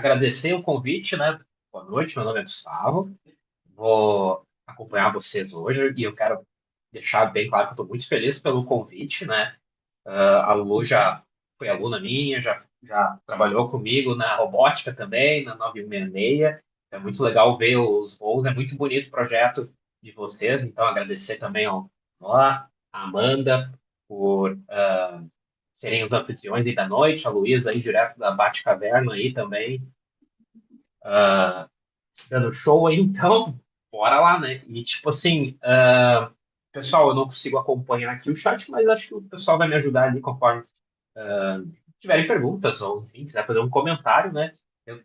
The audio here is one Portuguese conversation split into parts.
agradecer o convite, né? Boa noite, meu nome é Gustavo. Vou acompanhar vocês hoje e eu quero deixar bem claro que eu estou muito feliz pelo convite, né? A Lu já foi aluna minha, já trabalhou comigo na robótica também, na 9166. É muito legal ver os voos, é muito bonito o projeto de vocês, então agradecer também ao Noah, à Amanda, por serem os anfitriões aí da noite, a Luísa aí direto da Batcaverna aí também, dando show aí, então, bora lá, né? E tipo assim, pessoal, eu não consigo acompanhar aqui o chat, mas acho que o pessoal vai me ajudar ali conforme tiverem perguntas ou, enfim, quiser fazer um comentário, né? Eu,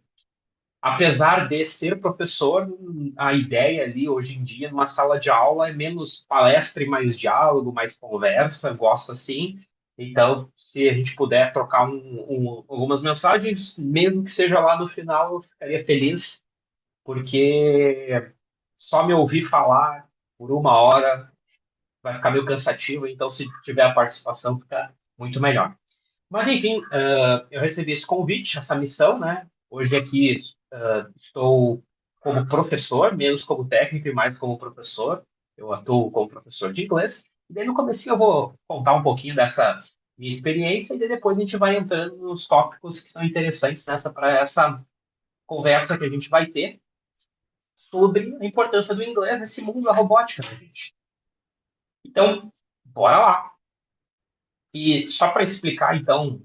apesar de ser professor, a ideia ali hoje em dia numa sala de aula é menos palestra e mais diálogo, mais conversa, gosto assim. Então, se a gente puder trocar algumas mensagens, mesmo que seja lá no final, eu ficaria feliz, porque só me ouvir falar por uma hora vai ficar meio cansativo, então se tiver a participação fica muito melhor. Mas enfim, eu recebi esse convite, essa missão, né? Hoje aqui estou como professor, menos como técnico e mais como professor. Eu atuo como professor de inglês. E daí no comecinho eu vou contar um pouquinho dessa minha experiência e daí depois a gente vai entrando nos tópicos que são interessantes nessa para essa conversa que a gente vai ter sobre a importância do inglês nesse mundo da robótica, né, gente? Então, bora lá. E só para explicar, então,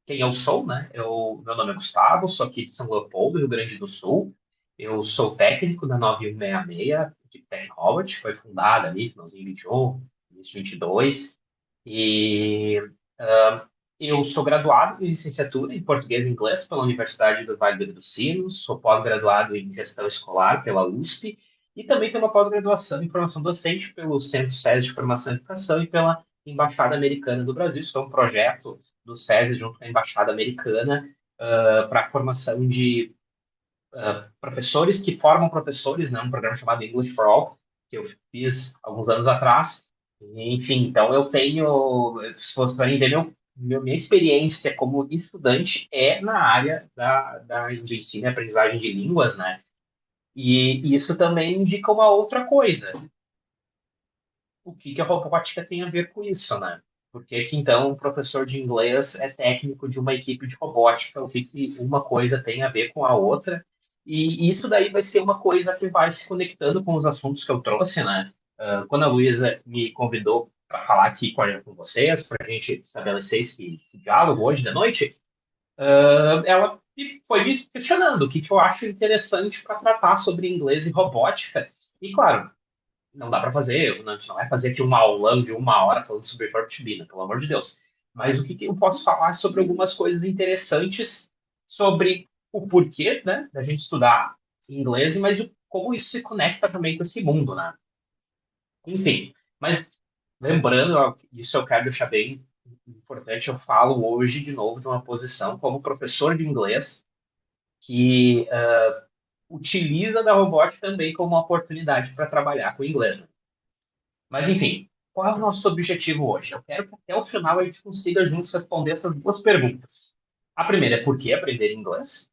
quem eu sou, né? Meu nome é Gustavo, sou aqui de São Leopoldo, Rio Grande do Sul. Eu sou técnico da 9166, de Technology, foi fundada ali, finalzinho de 21, início de 22. E eu sou graduado em licenciatura em português e inglês pela Universidade do Vale dos Sinos, sou pós-graduado em gestão escolar pela USP e também tenho uma pós-graduação em formação docente pelo Centro SESI de Formação e Educação e pela Embaixada Americana do Brasil. Isso é um projeto do SESI junto com a Embaixada Americana para a formação de professores que formam professores, né? Um programa chamado English for All, que eu fiz alguns anos atrás. Enfim, então eu tenho, se vocês ver, minha experiência como estudante é na área do ensino e aprendizagem de línguas, né? E isso também indica uma outra coisa. O que que a robótica tem a ver com isso, né? Por que que, então, um professor de inglês é técnico de uma equipe de robótica? O que que uma coisa tem a ver com a outra? E isso daí vai ser uma coisa que vai se conectando com os assuntos que eu trouxe, né? Quando a Luísa me convidou para falar aqui com vocês, para a gente estabelecer esse diálogo hoje da noite, ela foi me questionando o que que eu acho interessante para tratar sobre inglês e robótica. E, claro, não dá para fazer, a gente não vai fazer aqui uma aulão de uma hora falando sobre verbo to be, né? Pelo amor de Deus. Mas o que que eu posso falar sobre algumas coisas interessantes sobre o porquê, né, da gente estudar inglês, mas como isso se conecta também com esse mundo, né? Enfim, mas lembrando, ó, isso eu quero deixar bem importante, eu falo hoje de novo de uma posição como professor de inglês que utiliza da robótica também como uma oportunidade para trabalhar com inglês, né? Mas, enfim, qual é o nosso objetivo hoje? Eu quero que até o final a gente consiga juntos responder essas duas perguntas. A primeira é por que aprender inglês?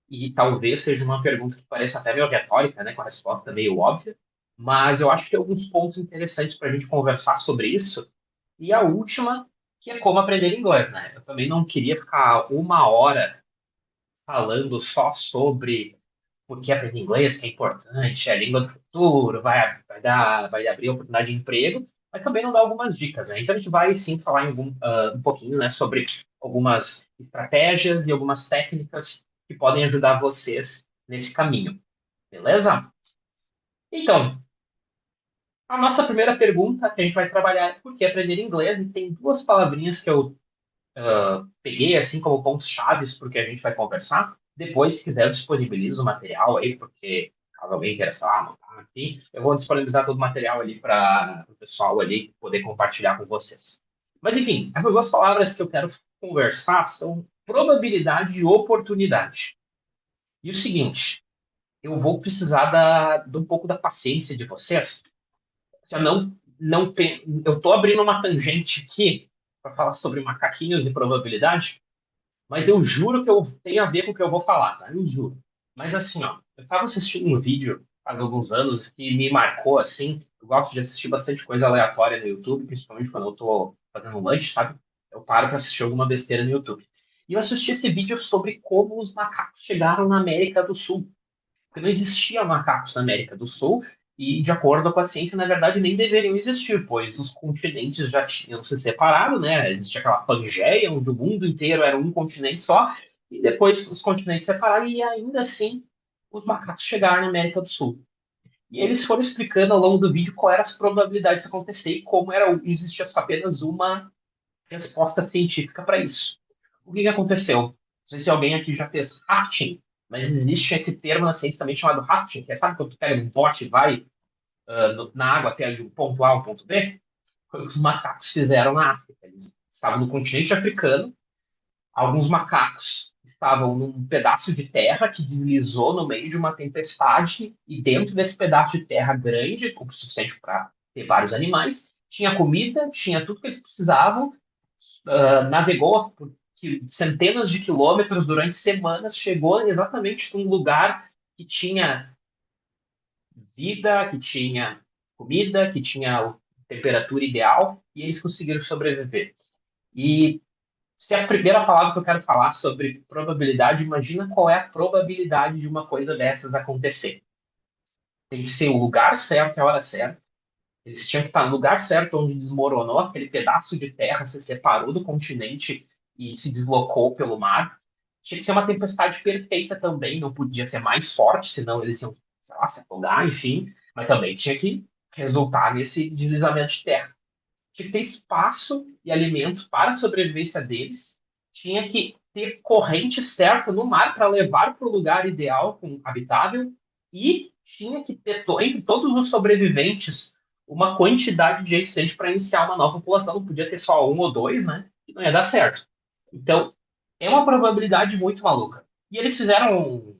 E talvez seja uma pergunta que pareça até meio retórica, né, com a resposta meio óbvia, mas eu acho que tem alguns pontos interessantes para a gente conversar sobre isso. E a última, que é como aprender inglês, né? Eu também não queria ficar uma hora falando só sobre por que aprender inglês, que é importante, é a língua do futuro, vai abrir oportunidade de emprego, mas também não dá algumas dicas, né? Então a gente vai sim falar um pouquinho, né, sobre algumas estratégias e algumas técnicas que podem ajudar vocês nesse caminho, beleza? Então, a nossa primeira pergunta que a gente vai trabalhar é por que aprender inglês, e tem duas palavrinhas que eu peguei assim como pontos chaves porque a gente vai conversar. Depois, se quiser, eu disponibilizo o material aí, porque caso alguém queira, sei lá, anotar aqui, eu vou disponibilizar todo o material ali para o pessoal ali poder compartilhar com vocês. Mas, enfim, essas duas palavras que eu quero conversar são probabilidade e oportunidade. E o seguinte, eu vou precisar de um pouco da paciência de vocês. Se eu eu estou abrindo uma tangente aqui para falar sobre macaquinhos e probabilidade, Mas eu juro que eu tenho a ver com o que eu vou falar, tá? Eu juro. Mas assim, ó, eu tava assistindo um vídeo faz alguns anos que me marcou, assim. Eu gosto de assistir bastante coisa aleatória no YouTube, principalmente quando eu tô fazendo um lanche, sabe? Eu paro pra assistir alguma besteira no YouTube. E eu assisti esse vídeo sobre como os macacos chegaram na América do Sul. Porque não existia macacos na América do Sul, e de acordo com a ciência, na verdade, nem deveriam existir, pois os continentes já tinham se separado, né? Existia aquela Pangeia, onde o mundo inteiro era um continente só, e depois os continentes separaram, e ainda assim os macacos chegaram na América do Sul. E eles foram explicando ao longo do vídeo qual eram as probabilidades de acontecer e como existia apenas uma resposta científica para isso. O que que aconteceu? Não sei se alguém aqui já fez rafting, mas existe esse termo na ciência também chamado rafting, que é, sabe quando tu pega um bote e vai na água até de um ponto A ao ponto B? Foi o que os macacos fizeram na África. Eles estavam no continente africano, alguns macacos estavam num pedaço de terra que deslizou no meio de uma tempestade, e dentro desse pedaço de terra grande, o suficiente para ter vários animais, tinha comida, tinha tudo que eles precisavam, navegou por centenas de quilômetros durante semanas, chegou exatamente num lugar que tinha vida, que tinha comida, que tinha temperatura ideal, e eles conseguiram sobreviver. E se a primeira palavra que eu quero falar sobre probabilidade, imagina qual é a probabilidade de uma coisa dessas acontecer. Tem que ser o lugar certo e a hora certa. Eles tinham que estar no lugar certo onde desmoronou aquele pedaço de terra, se separou do continente e se deslocou pelo mar. Tinha que ser uma tempestade perfeita também, não podia ser mais forte, senão eles iam, sei lá, se afogar, enfim. Mas também tinha que resultar nesse deslizamento de terra. Tinha que ter espaço e alimento para a sobrevivência deles. Tinha que ter corrente certa no mar para levar para o lugar ideal, habitável. E tinha que ter, entre todos os sobreviventes, uma quantidade de gente suficiente para iniciar uma nova população. Não podia ter só um ou dois, né? E não ia dar certo. Então, é uma probabilidade muito maluca. E eles fizeram,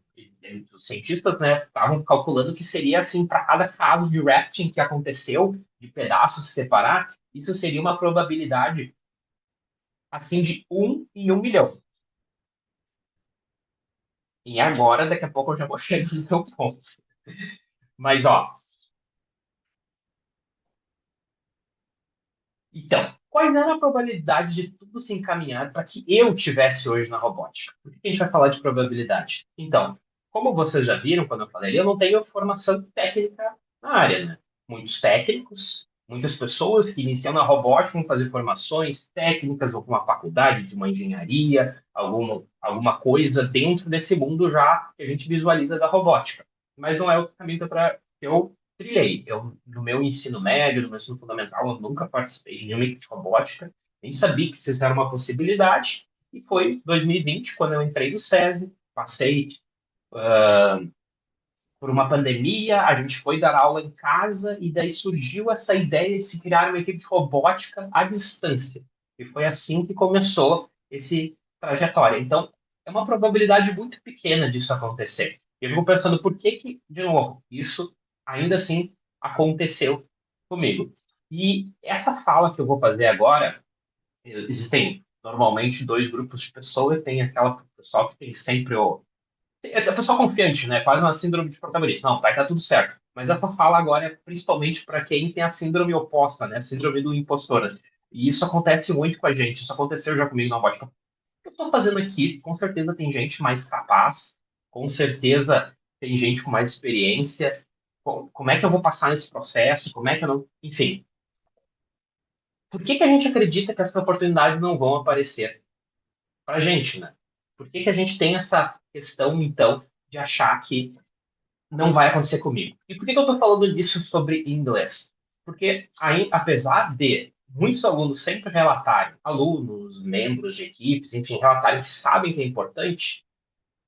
os cientistas, né, estavam calculando que seria assim para cada caso de rafting que aconteceu, de pedaços se separar, isso seria uma probabilidade assim de 1 em 1 milhão. E agora, daqui a pouco eu já vou chegar no meu ponto. Mas ó, então, quais eram a probabilidade de tudo se encaminhar para que eu tivesse hoje na robótica? Por que a gente vai falar de probabilidade? Então, como vocês já viram quando eu falei, eu não tenho formação técnica na área, né? Muitos técnicos, muitas pessoas que iniciam na robótica vão fazer formações técnicas, alguma faculdade de uma engenharia, alguma coisa dentro desse mundo já que a gente visualiza da robótica. Mas não é o caminho que eu trilhei. Eu, no meu ensino médio, no meu ensino fundamental, eu nunca participei de nenhuma equipe de robótica, nem sabia que isso era uma possibilidade. E foi 2020, quando eu entrei no SESI, passei por uma pandemia, a gente foi dar aula em casa, e daí surgiu essa ideia de se criar uma equipe de robótica à distância. E foi assim que começou esse trajetória. Então, é uma probabilidade muito pequena disso acontecer. E eu fico pensando por que que, de novo, isso ainda assim aconteceu comigo. E essa fala que eu vou fazer agora, existem normalmente dois grupos de pessoas. Tem aquela pessoal que tem sempre é a pessoa confiante, né? Quase uma síndrome de protagonista. Não, vai dar tudo certo. Mas essa fala agora é principalmente para quem tem a síndrome oposta, né? A síndrome do impostor. E isso acontece muito com a gente. Isso aconteceu já comigo na robótica. O que eu estou fazendo aqui? Com certeza tem gente mais capaz. Com certeza tem gente com mais experiência. Como é que eu vou passar nesse processo? Como é que eu não. Enfim. Por que que a gente acredita que essas oportunidades não vão aparecer para a gente, né? Por que que a gente tem essa questão, então, de achar que não vai acontecer comigo? E por que que eu estou falando disso sobre inglês? Porque, apesar de muitos alunos sempre relatarem, alunos, membros de equipes, enfim, relatarem que sabem que é importante,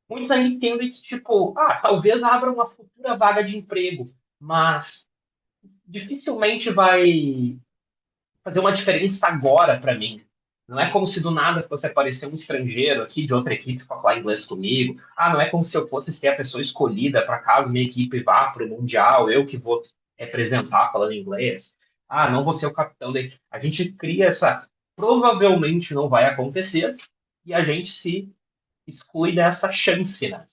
muitos ainda entendem que, tipo, talvez abra uma futura vaga de emprego, mas dificilmente vai fazer uma diferença agora para mim. Não é como se do nada fosse aparecer um estrangeiro aqui de outra equipe para falar inglês comigo. Não é como se eu fosse ser a pessoa escolhida para caso minha equipe vá para o Mundial, eu que vou representar falando inglês. Não vou ser o capitão da equipe. A gente cria essa. Provavelmente não vai acontecer, e a gente se exclui dessa chance, né?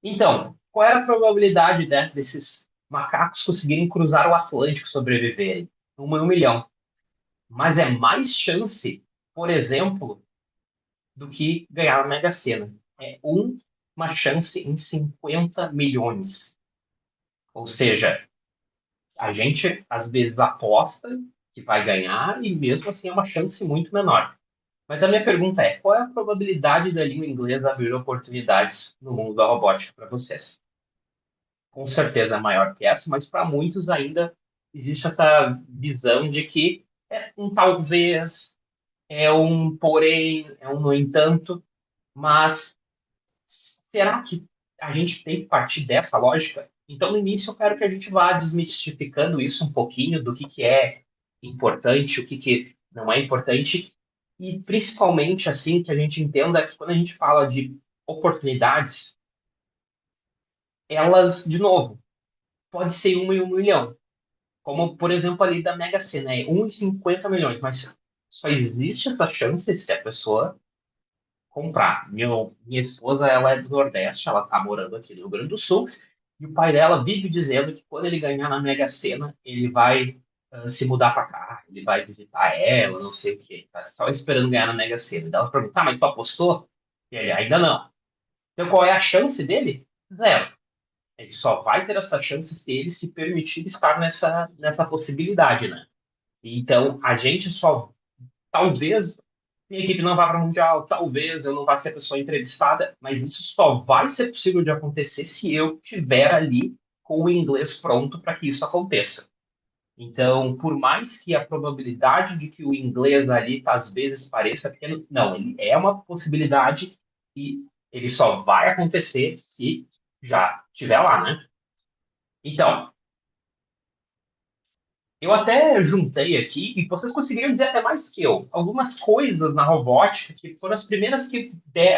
Então, qual era a probabilidade, né, desses macacos conseguirem cruzar o Atlântico e sobreviverem? Uma em 1 milhão. Mas é mais chance, por exemplo, do que ganhar na Mega Sena. É uma chance em 50 milhões. Ou seja, a gente às vezes aposta que vai ganhar e mesmo assim é uma chance muito menor. Mas a minha pergunta é, qual é a probabilidade da língua inglesa abrir oportunidades no mundo da robótica para vocês? Com certeza é maior que essa, mas para muitos ainda existe essa visão de que é um talvez, é um porém, é um no entanto, mas será que a gente tem que partir dessa lógica? Então, no início, eu quero que a gente vá desmistificando isso um pouquinho, do que é importante, o que não é importante, e principalmente, assim, que a gente entenda que quando a gente fala de oportunidades, elas, de novo, pode ser 1 em 1 milhão. Como, por exemplo, ali da Mega Sena, é 1 em 50 milhões, mas só existe essa chance se a pessoa comprar. Minha esposa, ela é do Nordeste, ela tá morando aqui no Rio Grande do Sul, e o pai dela vive dizendo que quando ele ganhar na Mega Sena, ele vai se mudar para cá, ele vai visitar ela, não sei o quê. Tá só esperando ganhar na Mega Sena. Daí ela pergunta, tá, mas tu apostou? E ele, ainda não. Então qual é a chance dele? Zero. Ele só vai ter essa chance se ele se permitir estar nessa possibilidade, né? Então, a gente só, talvez, minha equipe não vá para o Mundial, talvez eu não vá ser a pessoa entrevistada, mas isso só vai ser possível de acontecer se eu estiver ali com o inglês pronto para que isso aconteça. Então, por mais que a probabilidade de que o inglês ali às vezes pareça pequeno, não, ele é uma possibilidade e ele só vai acontecer se já estiver lá, né? Então, eu até juntei aqui, e vocês conseguiram dizer até mais que eu, algumas coisas na robótica que foram as primeiras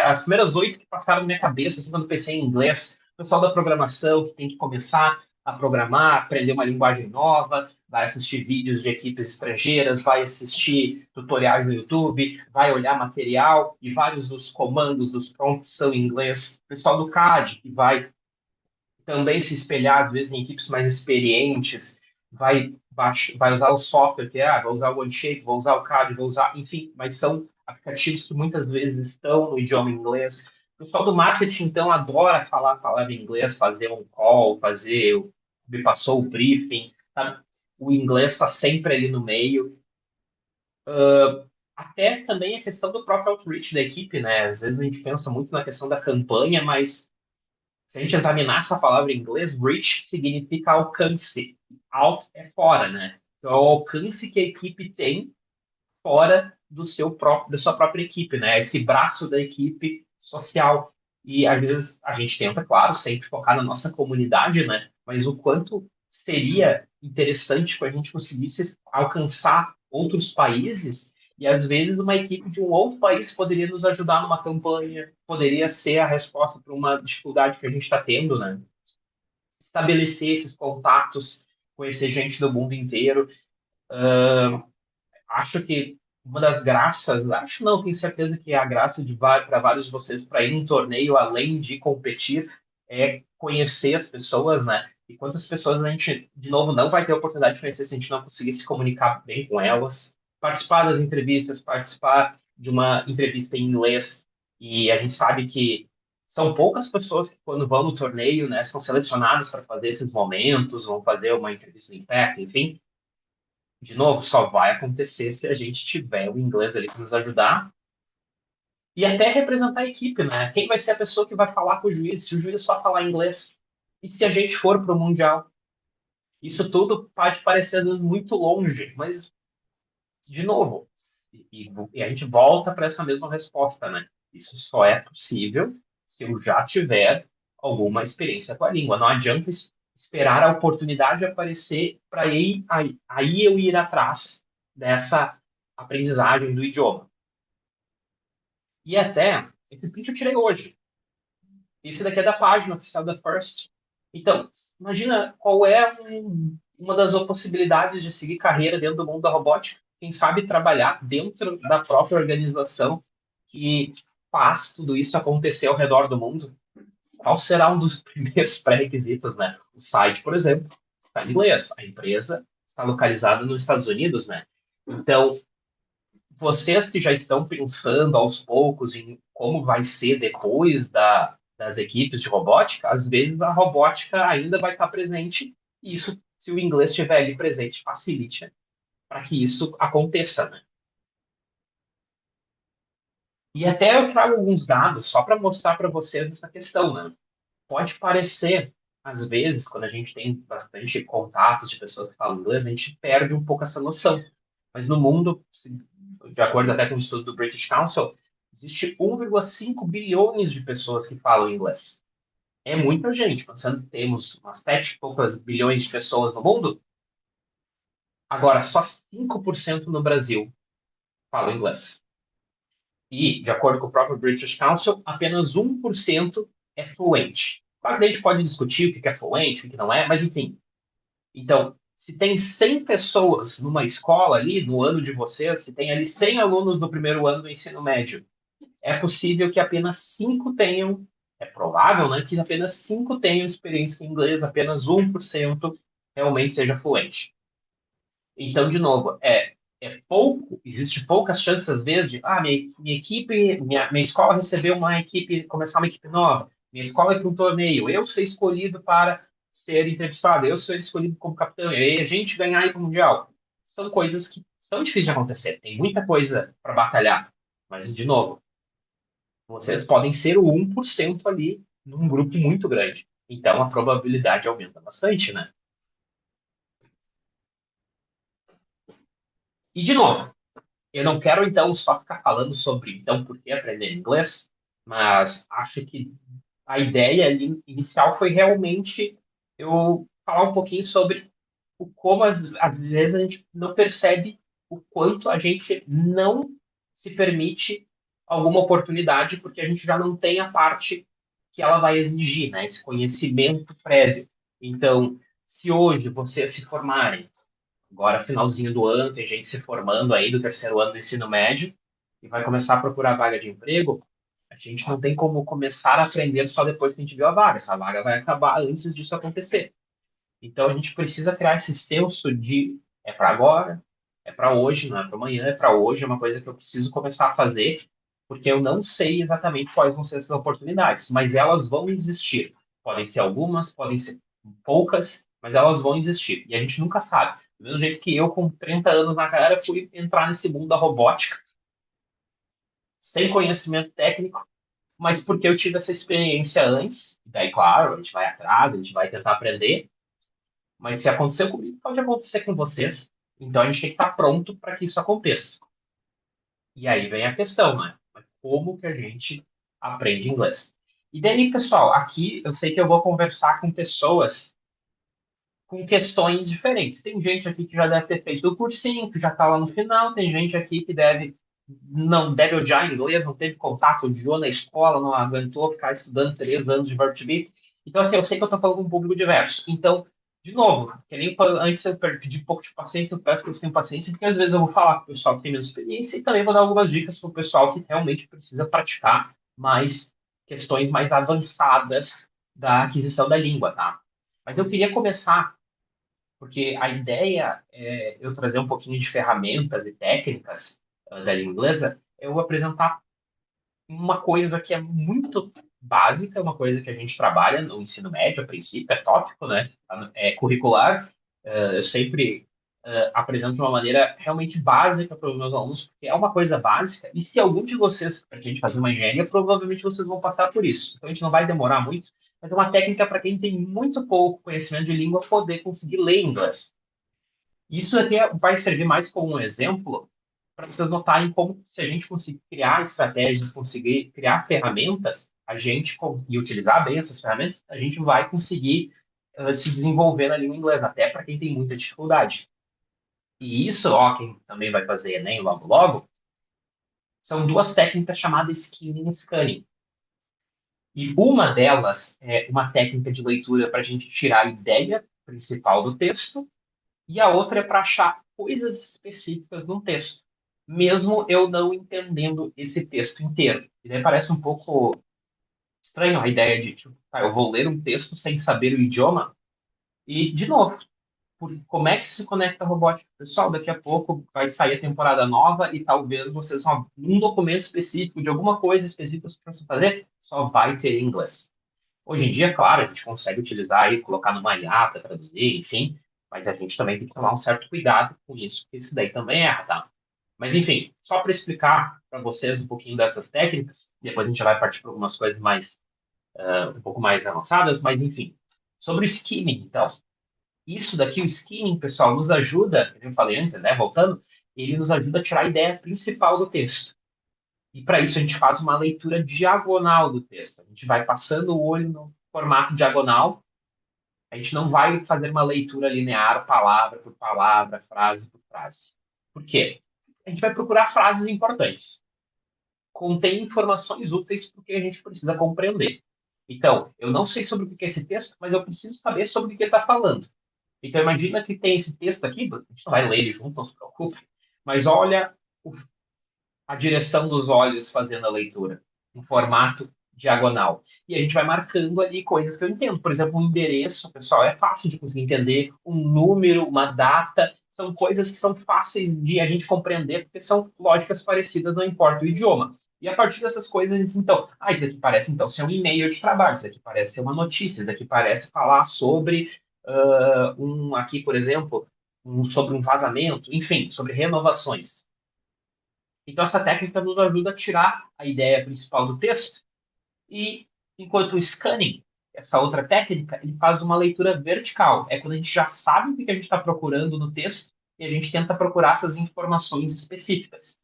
as primeiras 8 que passaram na minha cabeça, assim, quando eu pensei em inglês. O pessoal da programação que tem que começar a programar, aprender uma linguagem nova, vai assistir vídeos de equipes estrangeiras, vai assistir tutoriais no YouTube, vai olhar material, e vários dos comandos, dos prompts são em inglês. O pessoal do CAD, que vai também se espelhar, às vezes, em equipes mais experientes, vai usar o software, que é, vai usar o OneShape, vou usar o CAD, vou usar, enfim, mas são aplicativos que muitas vezes estão no idioma inglês. O pessoal do marketing, então, adora falar a palavra em inglês, fazer um call, me passou o briefing, sabe? O inglês está sempre ali no meio. Até também a questão do próprio outreach da equipe, né? Às vezes a gente pensa muito na questão da campanha, mas se a gente examinar essa palavra em inglês, reach significa alcance. Out é fora, né? Então, é o alcance que a equipe tem fora da sua própria equipe, né? Esse braço da equipe social. E às vezes a gente tenta, claro, sempre focar na nossa comunidade, né? Mas o quanto seria interessante para a gente conseguisse alcançar outros países e às vezes uma equipe de um outro país poderia nos ajudar numa campanha, poderia ser a resposta para uma dificuldade que a gente está tendo, né? Estabelecer esses contatos, conhecer gente do mundo inteiro. Acho que uma das graças, acho não, tenho certeza que é a graça de para vários de vocês para ir num torneio, além de competir, é conhecer as pessoas, né? E quantas pessoas a gente, de novo, não vai ter a oportunidade de conhecer se a gente não conseguir se comunicar bem com elas, participar das entrevistas, participar de uma entrevista em inglês, e a gente sabe que são poucas pessoas que, quando vão no torneio, né, são selecionadas para fazer esses momentos, vão fazer uma entrevista em pé, enfim. De novo, só vai acontecer se a gente tiver o inglês ali para nos ajudar e até representar a equipe, né? Quem vai ser a pessoa que vai falar com o juiz, se o juiz só falar inglês? E se a gente for para o Mundial? Isso tudo pode parecer às vezes muito longe, mas, de novo, e a gente volta para essa mesma resposta, né? Isso só é possível se eu já tiver alguma experiência com a língua. Não adianta esperar a oportunidade aparecer para aí eu ir atrás dessa aprendizagem do idioma. E até, esse print eu tirei hoje. Isso daqui é da página oficial da First. Então, imagina qual é uma das possibilidades de seguir carreira dentro do mundo da robótica. Quem sabe trabalhar dentro da própria organização. que faz tudo isso acontecer ao redor do mundo, qual será um dos primeiros pré-requisitos, né? O site, por exemplo, está em inglês. A empresa está localizada nos Estados Unidos, né? Então, vocês que já estão pensando aos poucos em como vai ser depois das equipes de robótica, às vezes a robótica ainda vai estar presente, e isso, se o inglês estiver ali presente, facilite, né, para que isso aconteça, né? E até eu trago alguns dados só para mostrar para vocês essa questão, né? Pode parecer, às vezes, quando a gente tem bastante contatos de pessoas que falam inglês, a gente perde um pouco essa noção. Mas no mundo, de acordo até com o estudo do British Council, existe 1,5 bilhões de pessoas que falam inglês. É muita gente, pensando que temos umas 7 e poucas bilhões de pessoas no mundo, agora só 5% no Brasil falam inglês. E, de acordo com o próprio British Council, apenas 1% é fluente. Claro que a gente pode discutir o que é fluente, o que não é, mas enfim. Então, se tem 100 pessoas numa escola ali, no ano de vocês, se tem ali 100 alunos no primeiro ano do ensino médio, é possível que apenas 5 tenham, é provável, né, que apenas 5 tenham experiência em inglês, apenas 1% realmente seja fluente. Então, de novo, é pouco, existe poucas chances, às vezes, de, minha equipe, minha escola recebeu uma equipe, começar uma equipe nova, minha escola é para um torneio, eu ser escolhido para ser entrevistado, eu ser escolhido como capitão, e aí a gente ganhar aí para o Mundial. São coisas que são difíceis de acontecer, tem muita coisa para batalhar, mas, de novo, vocês podem ser o 1% ali num grupo muito grande. Então, a probabilidade aumenta bastante, né? E, de novo, eu não quero, então, só ficar falando sobre, então, por que aprender inglês, mas acho que a ideia ali inicial foi realmente eu falar um pouquinho sobre o como, às vezes, a gente não percebe o quanto a gente não se permite alguma oportunidade, porque a gente já não tem a parte que ela vai exigir, né? Esse conhecimento prévio. Então, se hoje vocês se formarem, agora finalzinho do ano, tem gente se formando aí do terceiro ano do ensino médio e vai começar a procurar vaga de emprego, a gente não tem como começar a aprender só depois que a gente viu a vaga. Essa vaga vai acabar antes disso acontecer. Então a gente precisa criar esse senso de é para agora, é para hoje, não é para amanhã, é para hoje, é uma coisa que eu preciso começar a fazer, porque eu não sei exatamente quais vão ser essas oportunidades, mas elas vão existir. Podem ser algumas, podem ser poucas, mas elas vão existir. E a gente nunca sabe. Do mesmo jeito que eu, com 30 anos na cara, fui entrar nesse mundo da robótica, sem conhecimento técnico, mas porque eu tive essa experiência antes. Daí, claro, a gente vai atrás, a gente vai tentar aprender, mas se aconteceu comigo, pode acontecer com vocês. Então a gente tem que estar pronto para que isso aconteça. E aí vem a questão, né? Como que a gente aprende inglês? E daí, pessoal, aqui eu sei que eu vou conversar com pessoas com questões diferentes. Tem gente aqui que já deve ter feito o cursinho, que já está lá no final, tem gente aqui que não deve odiar inglês, não teve contato, odiou na escola, não aguentou ficar estudando 3 anos de verbo to be. Então, assim, eu sei que eu estou falando com um público diverso. Então, de novo, que nem antes eu pedi um pouco de paciência, eu peço que vocês tenham paciência, porque às vezes eu vou falar com o pessoal que tem menos experiência e também vou dar algumas dicas para o pessoal que realmente precisa praticar mais questões mais avançadas da aquisição da língua, tá? Mas eu queria começar porque a ideia é eu trazer um pouquinho de ferramentas e técnicas da língua inglesa, eu apresentar uma coisa que é muito básica, uma coisa que a gente trabalha no ensino médio, a princípio, é tópico, né? É curricular. Eu sempre apresento de uma maneira realmente básica para os meus alunos, porque é uma coisa básica, e se algum de vocês, para a gente fazer uma engenharia, provavelmente vocês vão passar por isso. Então a gente não vai demorar muito, mas é uma técnica para quem tem muito pouco conhecimento de língua poder conseguir ler inglês. Isso aqui vai servir mais como um exemplo para vocês notarem como, se a gente conseguir criar estratégias, conseguir criar ferramentas, e utilizar bem essas ferramentas, a gente vai conseguir se desenvolver na língua inglesa, até para quem tem muita dificuldade. E isso, ó, quem também vai fazer Enem logo logo, são duas técnicas chamadas skimming e scanning. E uma delas é uma técnica de leitura para a gente tirar a ideia principal do texto, e a outra é para achar coisas específicas no texto. mesmo eu não entendendo esse texto inteiro. E daí parece um pouco estranho a ideia de, tipo, tá, eu vou ler um texto sem saber o idioma. E, de novo, como é que se conecta a robótica? Pessoal, daqui a pouco vai sair a temporada nova e talvez vocês só, um documento específico de alguma coisa específica para você fazer, só vai ter em inglês. Hoje em dia, claro, a gente consegue utilizar e colocar numa IA para traduzir, enfim, mas a gente também tem que tomar um certo cuidado com isso, porque isso daí também erra, tá? Mas, enfim, só para explicar para vocês um pouquinho dessas técnicas, depois a gente vai partir para algumas coisas mais, um pouco mais avançadas, mas, enfim. Sobre o skimming, então. Isso daqui, o skimming, pessoal, nos ajuda, como eu falei antes, né, voltando, ele nos ajuda a tirar a ideia principal do texto. E para isso a gente faz uma leitura diagonal do texto. A gente vai passando o olho no formato diagonal. A gente não vai fazer uma leitura linear, palavra por palavra, frase por frase. Por quê? A gente vai procurar frases importantes. Contém informações úteis porque a gente precisa compreender. Então, eu não sei sobre o que é esse texto, mas eu preciso saber sobre o que ele está falando. Então, imagina que tem esse texto aqui, a gente não vai ler ele junto, não se preocupe, mas olha a direção dos olhos fazendo a leitura, em formato diagonal. E a gente vai marcando ali coisas que eu entendo. Por exemplo, um endereço, pessoal, é fácil de conseguir entender. Um número, uma data, são coisas que são fáceis de a gente compreender, porque são lógicas parecidas, não importa o idioma. E a partir dessas coisas, a gente diz, então, isso daqui parece então ser um e-mail de trabalho, isso daqui parece ser uma notícia, isso daqui parece falar sobre aqui, por exemplo, sobre um vazamento, enfim, sobre renovações. Então, essa técnica nos ajuda a tirar a ideia principal do texto e, enquanto o scanning, essa outra técnica, ele faz uma leitura vertical. É quando a gente já sabe o que a gente está procurando no texto e a gente tenta procurar essas informações específicas.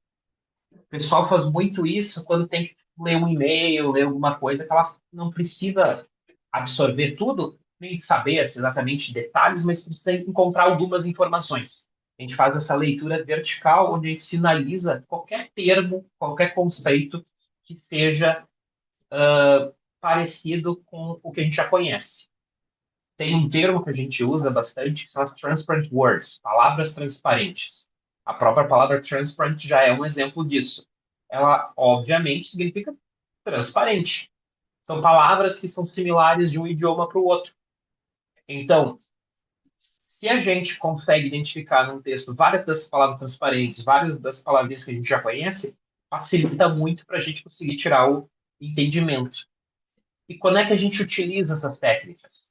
O pessoal faz muito isso quando tem que ler um e-mail, ler alguma coisa que ela não precisa absorver tudo, nem saber exatamente detalhes, mas precisa encontrar algumas informações. A gente faz essa leitura vertical, onde a gente sinaliza qualquer termo, qualquer conceito que seja parecido com o que a gente já conhece. Tem um termo que a gente usa bastante, que são as transparent words, palavras transparentes. A própria palavra transparent já é um exemplo disso. Ela, obviamente, significa transparente. São palavras que são similares de um idioma para o outro. Então, se a gente consegue identificar num texto várias das palavras transparentes, várias das palavrinhas que a gente já conhece, facilita muito para a gente conseguir tirar o entendimento. E quando é que a gente utiliza essas técnicas?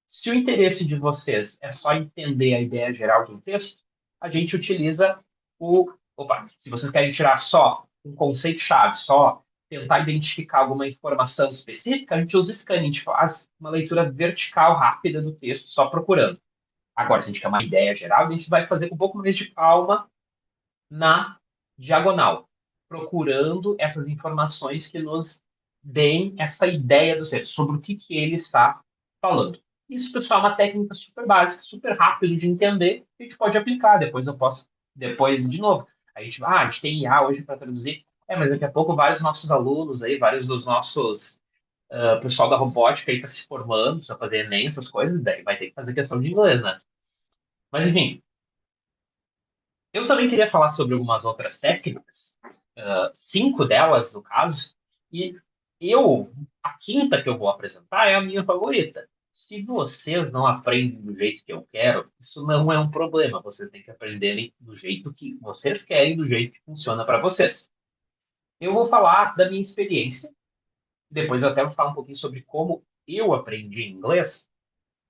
Se o interesse de vocês é só entender a ideia geral de um texto, a gente utiliza o. Opa, se vocês querem tirar só um conceito-chave, só tentar identificar alguma informação específica, a gente usa o scanning, a gente faz uma leitura vertical rápida do texto, só procurando. Agora, se a gente quer uma ideia geral, a gente vai fazer com um pouco mais de calma na diagonal, procurando essas informações que nos deem essa ideia do texto, sobre o que ele está falando. Isso, pessoal, é uma técnica super básica, super rápido de entender, que a gente pode aplicar. Depois eu posso, depois, de novo, a gente tem IA hoje para traduzir. Mas daqui a pouco vários nossos alunos aí, vários dos nossos pessoal da robótica aí está se formando, precisa fazer Enem, essas coisas, daí vai ter que fazer questão de inglês, né? Mas enfim, eu também queria falar sobre algumas outras técnicas, cinco delas, no caso, e a quinta que eu vou apresentar é a minha favorita. Se vocês não aprendem do jeito que eu quero, isso não é um problema. Vocês têm que aprenderem do jeito que vocês querem, do jeito que funciona para vocês. Eu vou falar da minha experiência, depois eu até vou falar um pouquinho sobre como eu aprendi inglês,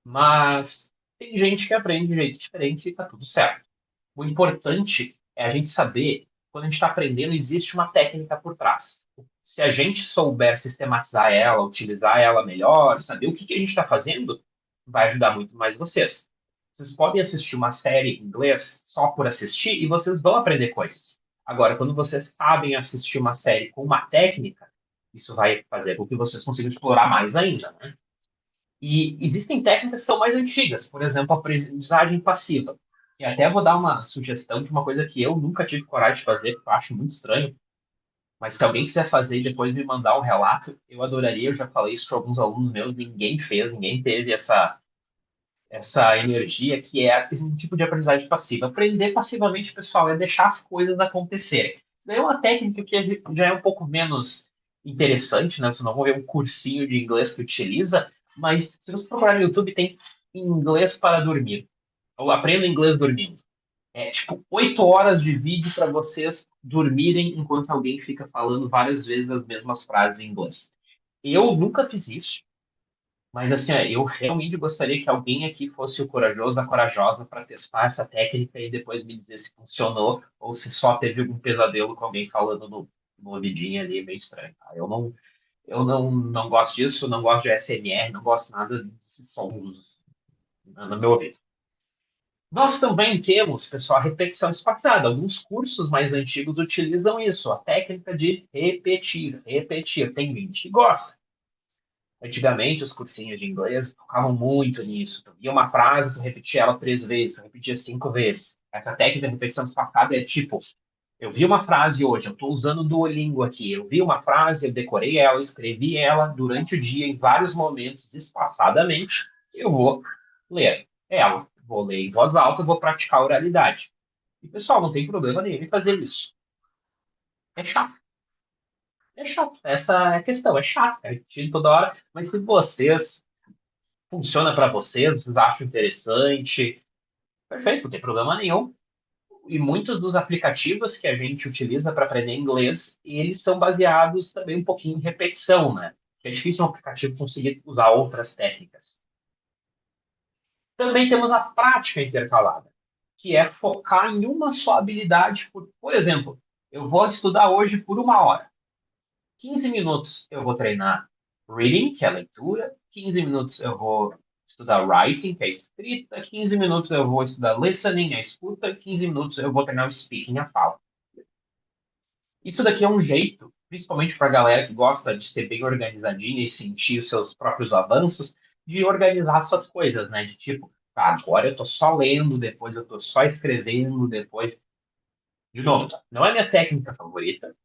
mas tem gente que aprende de jeito diferente e está tudo certo. O importante é a gente saber, quando a gente está aprendendo, existe uma técnica por trás. Se a gente souber sistematizar ela, utilizar ela melhor, saber o que a gente está fazendo, vai ajudar muito mais vocês. Vocês podem assistir uma série em inglês só por assistir e vocês vão aprender coisas. Agora, quando vocês sabem assistir uma série com uma técnica, isso vai fazer com que vocês consigam explorar mais ainda, né? E existem técnicas que são mais antigas, por exemplo, a aprendizagem passiva. E até vou dar uma sugestão de uma coisa que eu nunca tive coragem de fazer, porque eu acho muito estranho. Mas se alguém quiser fazer e depois me mandar um relato, eu adoraria. Eu já falei isso para alguns alunos meus, ninguém fez, ninguém teve essa energia que é um tipo de aprendizagem passiva. Aprender passivamente, pessoal, é deixar as coisas acontecerem. Isso daí é uma técnica que já é um pouco menos interessante, né? Você não vai ver um cursinho de inglês que utiliza, mas se você procurar no YouTube, tem inglês para dormir. Ou aprenda inglês dormindo. É tipo 8 horas de vídeo para vocês dormirem enquanto alguém fica falando várias vezes as mesmas frases em inglês. Eu nunca fiz isso, mas assim, ó, eu realmente gostaria que alguém aqui fosse o corajoso, a corajosa para testar essa técnica e depois me dizer se funcionou ou se só teve algum pesadelo com alguém falando no ouvidinho ali, meio estranho. Tá? Eu não gosto disso, não gosto de SMR, não gosto nada desses sons no meu ouvido. Nós também temos, pessoal, a repetição espaçada. Alguns cursos mais antigos utilizam isso, a técnica de repetir, repetir. Tem gente que gosta. Antigamente, os cursinhos de inglês focavam muito nisso. Tu via uma frase, tu repetia ela 3 vezes, tu repetia 5 vezes. Essa técnica de repetição espaçada é tipo, eu vi uma frase hoje, eu estou usando o Duolingo aqui. Eu vi uma frase, eu decorei ela, escrevi ela durante o dia, em vários momentos, espaçadamente. Eu vou ler ela. Vou ler em voz alta, vou praticar a oralidade. E, pessoal, não tem problema nenhum em fazer isso. É chato. É chato. Essa é a questão. É chato. É repetir toda hora. Mas se vocês funciona para vocês, vocês acham interessante, perfeito, não tem problema nenhum. E muitos dos aplicativos que a gente utiliza para aprender inglês, eles são baseados também um pouquinho em repetição, né? Que é difícil um aplicativo conseguir usar outras técnicas. Também temos a prática intercalada, que é focar em uma só habilidade. Por exemplo, eu vou estudar hoje por 1 hora. 15 minutos eu vou treinar reading, que é a leitura, 15 minutos eu vou estudar writing, que é a escrita, 15 minutos eu vou estudar listening, a escuta, 15 minutos eu vou treinar o speaking, a fala. Isso daqui é um jeito, principalmente para a galera que gosta de ser bem organizadinha e sentir os seus próprios avanços, de organizar suas coisas, né? De tipo, tá, agora eu tô só lendo, depois eu tô só escrevendo, depois. De novo, tá? Não é minha técnica favorita,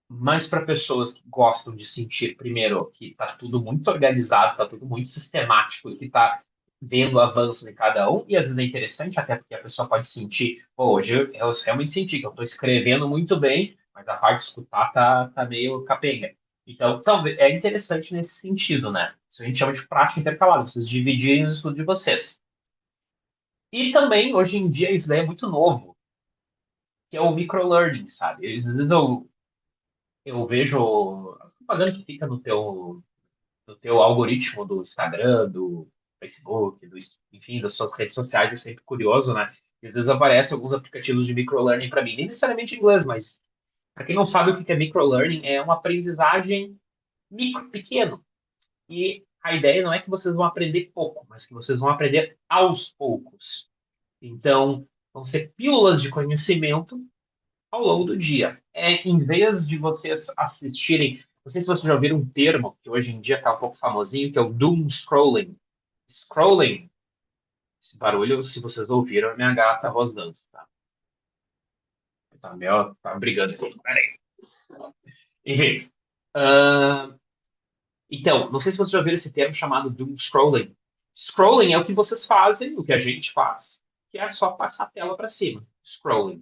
mas para pessoas que gostam de sentir, primeiro, que está tudo muito organizado, está tudo muito sistemático, que está vendo avanços em cada um, e às vezes é interessante, até porque a pessoa pode sentir, pô, hoje eu realmente senti que eu estou escrevendo muito bem, mas a parte de escutar tá meio capenga. Então, talvez, é interessante nesse sentido, né? Isso a gente chama de prática intercalada, vocês dividirem os estudos de vocês. E também, hoje em dia, isso daí é muito novo, que é o microlearning, sabe? Às vezes eu vejo a propaganda que fica no teu algoritmo do Instagram, do Facebook, enfim, das suas redes sociais, é sempre curioso, né? E às vezes aparecem alguns aplicativos de microlearning para mim, nem necessariamente em inglês, mas para quem não sabe o que é microlearning, é uma aprendizagem micro, pequeno. E a ideia não é que vocês vão aprender pouco, mas que vocês vão aprender aos poucos. Então, vão ser pílulas de conhecimento ao longo do dia. Em vez de vocês assistirem, não sei se vocês já ouviram um termo que hoje em dia está um pouco famosinho, que é o doom scrolling. Scrolling, esse barulho, se vocês ouviram, é minha gata rosnando, tá? Tá brigando aqui. Peraí. Enfim. ah, então, não sei se vocês já ouviram esse termo chamado doom scrolling. Scrolling é o que vocês fazem, o que a gente faz, que é só passar a tela para cima. Scrolling.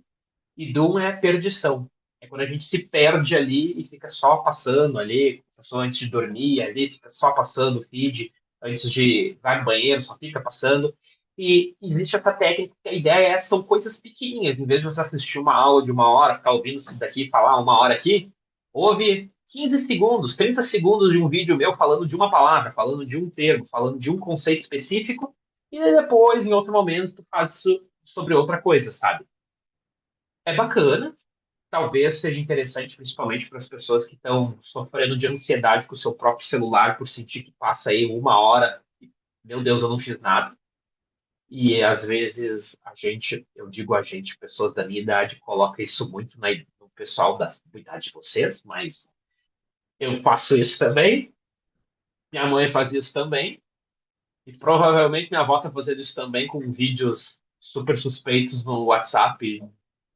E Doom é a perdição. É quando a gente se perde ali e fica só passando ali, só antes de dormir ali, fica só passando o feed, antes de vai no banheiro, só fica passando. E existe essa técnica, a ideia é, são coisas pequenininhas. Em vez de você assistir uma aula de 1 hora, ficar ouvindo isso daqui falar 1 hora aqui, ouve 15 segundos, 30 segundos de um vídeo meu falando de uma palavra, falando de um termo, falando de um conceito específico, e aí depois, em outro momento, tu faz isso sobre outra coisa, sabe? É bacana, talvez seja interessante, principalmente para as pessoas que estão sofrendo de ansiedade com o seu próprio celular, por sentir que passa aí 1 hora, e, meu Deus, eu não fiz nada. E às vezes a gente, eu digo a gente, pessoas da minha idade, coloca isso muito no pessoal da idade de vocês, mas eu faço isso também, minha mãe faz isso também, e provavelmente minha avó está fazendo isso também com vídeos super suspeitos no WhatsApp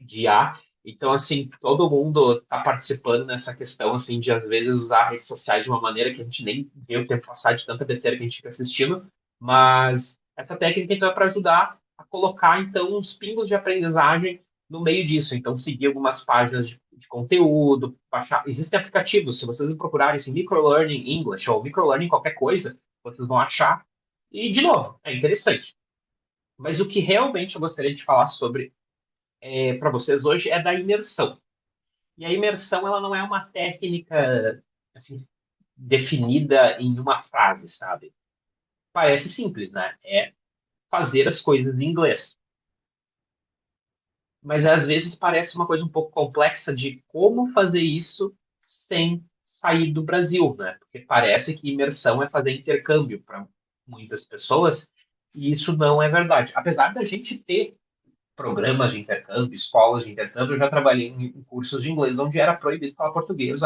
de IA. Então, assim, todo mundo está participando nessa questão, assim, de às vezes usar redes sociais de uma maneira que a gente nem vê o tempo passar de tanta besteira que a gente fica assistindo, mas Essa técnica, então, é para ajudar a colocar, então, uns pingos de aprendizagem no meio disso. Então, seguir algumas páginas de conteúdo, baixar. Existem aplicativos, se vocês procurarem assim, Microlearning English ou Microlearning qualquer coisa, vocês vão achar. E, de novo, é interessante. Mas o que realmente eu gostaria de falar sobre para vocês hoje é da imersão. E a imersão, ela não é uma técnica assim, definida em uma frase, sabe? Parece simples, né? É fazer as coisas em inglês. Mas às vezes parece uma coisa um pouco complexa de como fazer isso sem sair do Brasil, né? Porque parece que imersão é fazer intercâmbio para muitas pessoas, e isso não é verdade. Apesar da gente ter programas de intercâmbio, escolas de intercâmbio, eu já trabalhei em cursos de inglês onde era proibido falar português.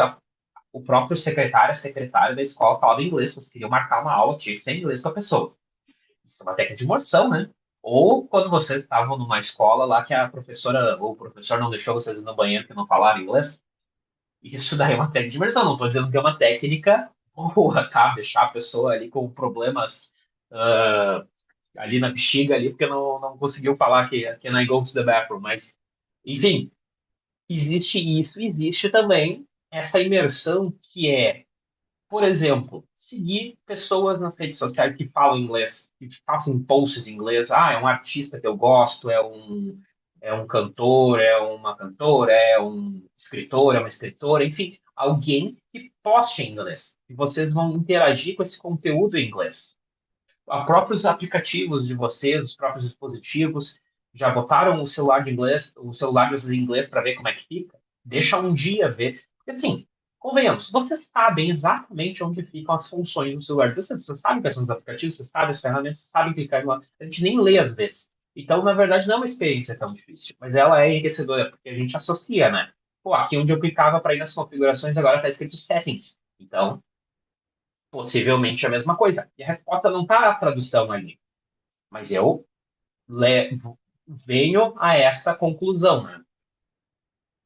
O próprio secretário, a secretária da escola falava inglês, você queria marcar uma aula, tinha que ser em inglês com a pessoa. Isso é uma técnica de imersão, né? Ou quando vocês estavam numa escola lá que a professora ou o professor não deixou vocês ir no banheiro porque não falaram inglês, isso daí é uma técnica de imersão. Não estou dizendo que é uma técnica boa, tá? Deixar a pessoa ali com problemas ali na bexiga ali porque não conseguiu falar que can I go to the bathroom, mas enfim, existe isso, existe também essa imersão que é, por exemplo, seguir pessoas nas redes sociais que falam inglês, que façam posts em inglês. Ah, é um artista que eu gosto, é um cantor, é uma cantora, é um escritor, é uma escritora, enfim, alguém que poste em inglês. E vocês vão interagir com esse conteúdo em inglês. Os próprios aplicativos de vocês, os próprios dispositivos, já botaram o celular de inglês, o celular de vocês em inglês para ver como é que fica? Deixa um dia ver. Porque assim, convenhamos, vocês sabem exatamente onde ficam as funções do celular de vocês. Vocês sabem quais são os aplicativos, vocês sabem as ferramentas, vocês sabem clicar em uma. A gente nem lê às vezes. Então, na verdade, não é uma experiência tão difícil, mas ela é enriquecedora, porque a gente associa, né? Pô, aqui onde eu clicava para ir nas configurações, agora está escrito settings. Então, possivelmente é a mesma coisa. E a resposta não está na tradução ali, mas eu levo, venho a essa conclusão, né?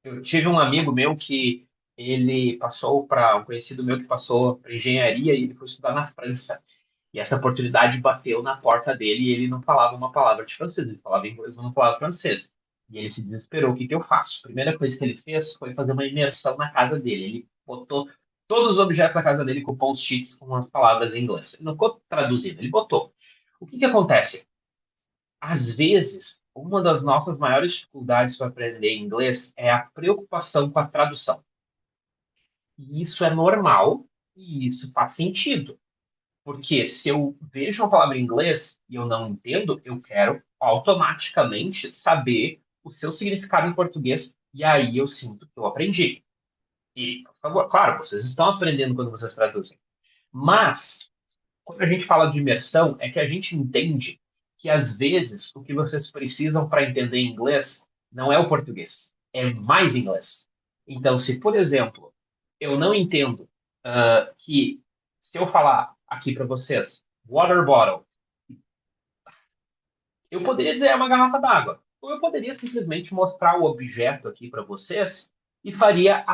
Eu tive um amigo meu que ele passou para um conhecido meu que passou para engenharia e ele foi estudar na França. E essa oportunidade bateu na porta dele e ele não falava uma palavra de francês, ele falava inglês, mas não falava francês. E ele se desesperou. O que que eu faço? A primeira coisa que ele fez foi fazer uma imersão na casa dele. Ele botou todos os objetos da casa dele com post-its com as palavras em inglês. Ele não ficou traduzindo, ele botou. O que que acontece? Às vezes, uma das nossas maiores dificuldades para aprender inglês é a preocupação com a tradução. E isso é normal e isso faz sentido. Porque se eu vejo uma palavra em inglês e eu não entendo, eu quero automaticamente saber o seu significado em português e aí eu sinto que eu aprendi. E, por favor, claro, vocês estão aprendendo quando vocês traduzem. Mas quando a gente fala de imersão, é que a gente entende que, às vezes, o que vocês precisam para entender inglês não é o português, é mais inglês. Então, se, por exemplo, eu não entendo que se eu falar aqui para vocês, water bottle, eu poderia dizer é uma garrafa d'água. Ou eu poderia simplesmente mostrar o objeto aqui para vocês e faria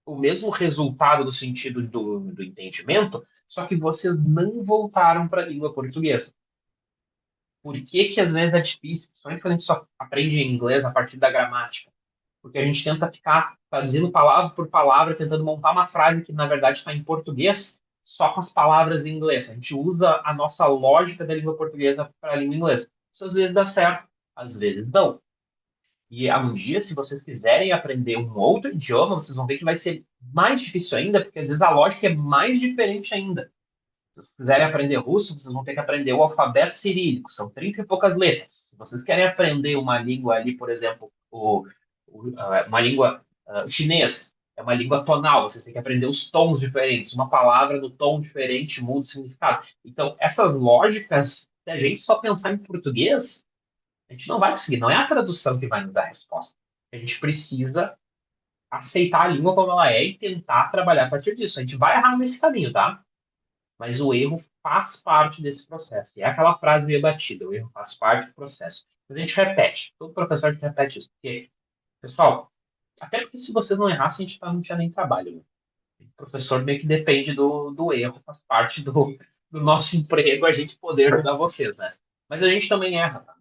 o mesmo resultado no sentido do entendimento, só que vocês não voltaram para a língua portuguesa. Por que que às vezes é difícil, principalmente quando a gente só aprende inglês a partir da gramática? Porque a gente tenta ficar traduzindo palavra por palavra, tentando montar uma frase que na verdade está em português, só com as palavras em inglês. A gente usa a nossa lógica da língua portuguesa para a língua inglesa. Isso às vezes dá certo, às vezes não. E um dia, se vocês quiserem aprender um outro idioma, vocês vão ver que vai ser mais difícil ainda, porque às vezes a lógica é mais diferente ainda. Se vocês quiserem aprender russo, vocês vão ter que aprender o alfabeto cirílico, são 30 e poucas letras. Se vocês querem aprender uma língua ali, por exemplo, uma língua chinês, é uma língua tonal, vocês têm que aprender os tons diferentes. Uma palavra no tom diferente muda o significado. Então, essas lógicas, se a gente só pensar em português, a gente não vai conseguir, não é a tradução que vai nos dar a resposta. A gente precisa aceitar a língua como ela é e tentar trabalhar a partir disso. A gente vai errar nesse caminho, tá? Mas o erro faz parte desse processo. E é aquela frase meio batida, o erro faz parte do processo. Mas a gente repete, todo professor a gente repete isso. Porque, pessoal, até porque se vocês não errassem, a gente não tinha nem trabalho. Né? O professor meio que depende do erro, faz parte do nosso emprego a gente poder ajudar vocês, né? Mas a gente também erra, tá?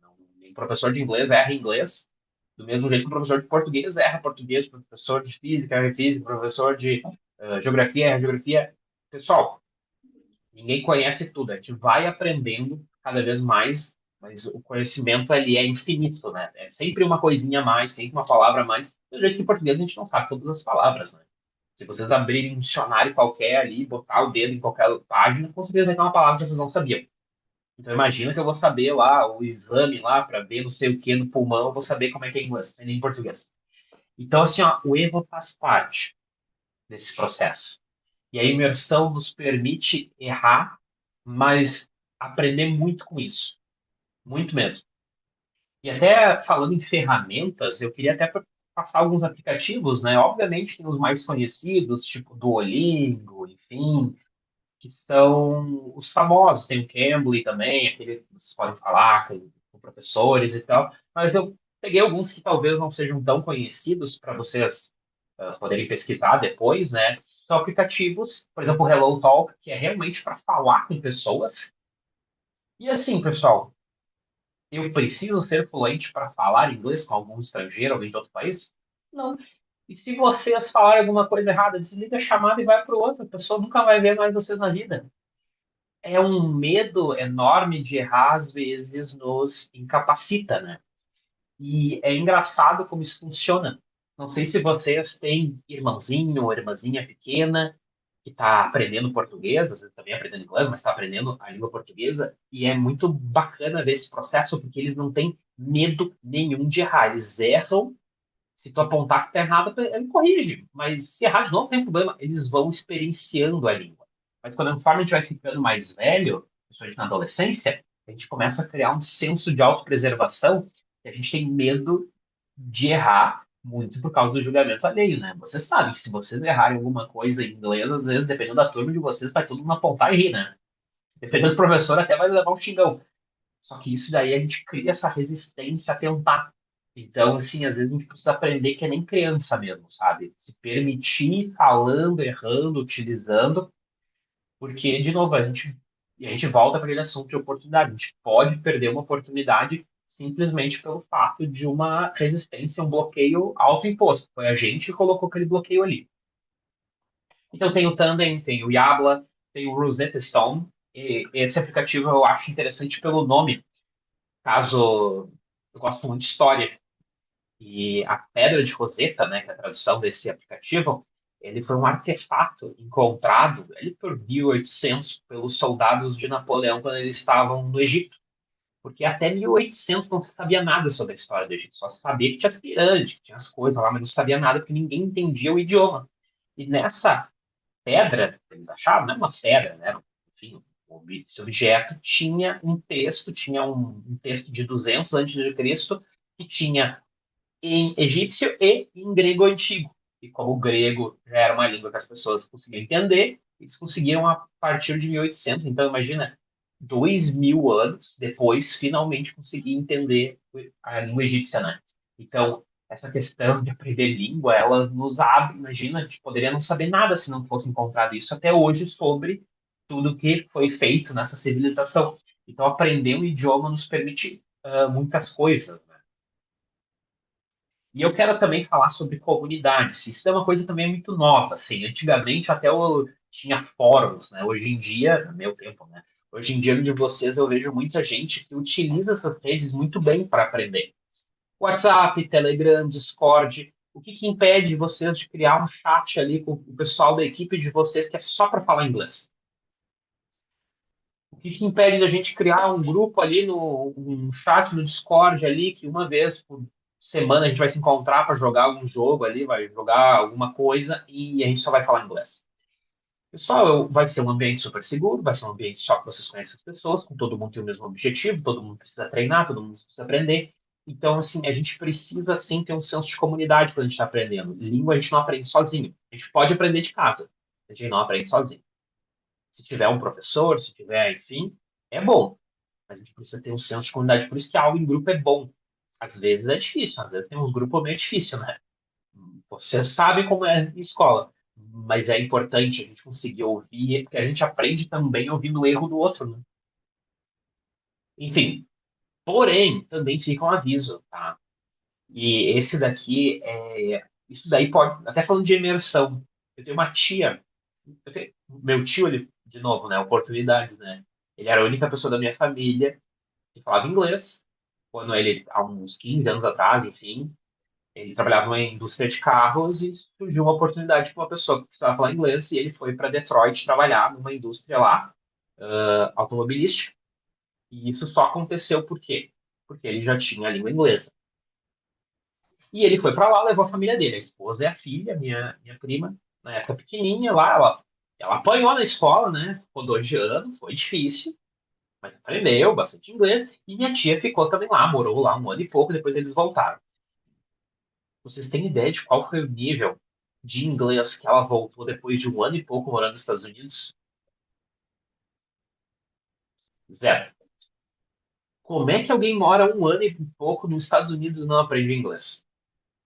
O professor de inglês erra inglês, do mesmo jeito que o professor de português erra português, o professor de física erra física, o professor de geografia erra geografia. Pessoal, ninguém conhece tudo, a gente vai aprendendo cada vez mais, mas o conhecimento ali é infinito, né? É sempre uma coisinha a mais, sempre uma palavra a mais. Do jeito que em português a gente não sabe todas as palavras, né? Se vocês abrirem um dicionário qualquer ali, botar o dedo em qualquer página, com certeza vai ter uma palavra que vocês não sabiam. Então imagina que eu vou saber lá o exame lá para ver não sei o que no pulmão, eu vou saber como é que é em inglês, nem em português. Então assim, ó, o erro faz parte desse processo. E a imersão nos permite errar, mas aprender muito com isso, muito mesmo. E até falando em ferramentas, eu queria até passar alguns aplicativos, né? Obviamente tem os mais conhecidos, tipo Duolingo, enfim, que são os famosos. Tem o Cambly também, aquele que vocês podem falar com professores e tal. Mas eu peguei alguns que talvez não sejam tão conhecidos para vocês poderem pesquisar depois, né? São aplicativos, por exemplo, o HelloTalk, que é realmente para falar com pessoas. E assim, pessoal, eu preciso ser fluente para falar inglês com algum estrangeiro, alguém de outro país? Não. E se vocês falarem alguma coisa errada, desliga a chamada e vai para o outro. A pessoa nunca vai ver mais vocês na vida. É um medo enorme de errar, às vezes nos incapacita, né? E é engraçado como isso funciona. Não sei se vocês têm irmãozinho ou irmãzinha pequena que está aprendendo português, às vezes também aprendendo inglês, mas está aprendendo a língua portuguesa, e é muito bacana ver esse processo, porque eles não têm medo nenhum de errar. Eles erram, se tu apontar que está errado, ele corrige, mas se errar de novo, não tem problema, eles vão experienciando a língua. Mas quando conforme a gente vai ficando mais velho, principalmente na adolescência, a gente começa a criar um senso de autopreservação e a gente tem medo de errar muito por causa do julgamento alheio, né? Vocês sabem que se vocês errarem alguma coisa em inglês, às vezes, dependendo da turma de vocês, vai todo mundo apontar e rir, né? Dependendo do professor, até vai levar um xingão. Só que isso daí a gente cria essa resistência a tentar. Então, assim, às vezes a gente precisa aprender que é nem criança mesmo, sabe? Se permitir falando, errando, utilizando, porque, de novo, a gente volta para aquele assunto de oportunidade. A gente pode perder uma oportunidade simplesmente pelo fato de uma resistência, um bloqueio autoimposto. Foi a gente que colocou aquele bloqueio ali. Então, tem o Tandem, tem o Yabla, tem o Rosetta Stone. E esse aplicativo eu acho interessante pelo nome. Caso eu gosto muito de história, e a Pedra de Roseta, né, que é a tradução desse aplicativo, ele foi um artefato encontrado ali por 1800 pelos soldados de Napoleão quando eles estavam no Egito. Porque até 1800 não se sabia nada sobre a história do Egito, só se sabia que tinha as pirâmides, que tinha as coisas lá, mas não sabia nada porque ninguém entendia o idioma. E nessa pedra, que eles acharam, não é uma pedra, né? Enfim, esse objeto tinha um texto de 200 antes de Cristo que tinha em egípcio e em grego antigo. E como o grego já era uma língua que as pessoas conseguiam entender, eles conseguiram a partir de 1800. Então, imagina, 2000 anos depois, finalmente conseguir entender a língua egípcia, né? Então, essa questão de aprender língua, ela nos abre, imagina, a gente poderia não saber nada se não fosse encontrado isso até hoje sobre tudo que foi feito nessa civilização. Então, aprender um idioma nos permite muitas coisas, né? E eu quero também falar sobre comunidades. Isso é uma coisa também muito nova, assim. Antigamente até eu tinha fóruns, né? Hoje em dia, no meu tempo, né? Hoje em dia, de vocês, eu vejo muita gente que utiliza essas redes muito bem para aprender. WhatsApp, Telegram, Discord. O que que impede vocês de criar um chat ali com o pessoal da equipe de vocês que é só para falar inglês? O que que impede da gente criar um grupo ali um chat no Discord ali que uma vez por semana a gente vai se encontrar para jogar algum jogo ali, vai jogar alguma coisa e a gente só vai falar inglês. Pessoal, vai ser um ambiente super seguro, vai ser um ambiente só que vocês conhecem as pessoas, com todo mundo tem o mesmo objetivo, todo mundo precisa treinar, todo mundo precisa aprender. Então, assim, a gente precisa sim ter um senso de comunidade quando a gente está aprendendo. Língua a gente não aprende sozinho. A gente pode aprender de casa, a gente não aprende sozinho. Se tiver um professor, se tiver, enfim, é bom. Mas a gente precisa ter um senso de comunidade. Por isso que aula em grupo é bom. Às vezes é difícil, às vezes tem uns grupos meio difícil, né? Você sabe como é em escola. mas é importante a gente conseguir ouvir, porque a gente aprende também ouvindo o erro do outro, né? Enfim, porém, também fica um aviso, tá? E esse daqui isso daí pode, até falando de imersão, eu tenho uma tia, meu tio, ele, de novo, né, oportunidades, né? Ele era a única pessoa da minha família que falava inglês, quando ele, há uns 15 anos atrás, enfim, ele trabalhava numa indústria de carros e surgiu uma oportunidade para uma pessoa que precisava falar inglês e ele foi para Detroit trabalhar numa indústria lá, automobilística. E isso só aconteceu por quê? Porque ele já tinha a língua inglesa. E ele foi para lá, levou a família dele, a esposa e a filha, minha prima, na época pequenininha lá, ela apanhou na escola, né? Ficou 2 de ano, foi difícil, mas aprendeu bastante inglês. E minha tia ficou também lá, morou lá 1 ano e pouco, depois eles voltaram. Vocês têm ideia de qual foi o nível de inglês que ela voltou depois de 1 ano e pouco morando nos Estados Unidos? Zero. Como é que alguém mora 1 ano e pouco nos Estados Unidos e não aprende inglês?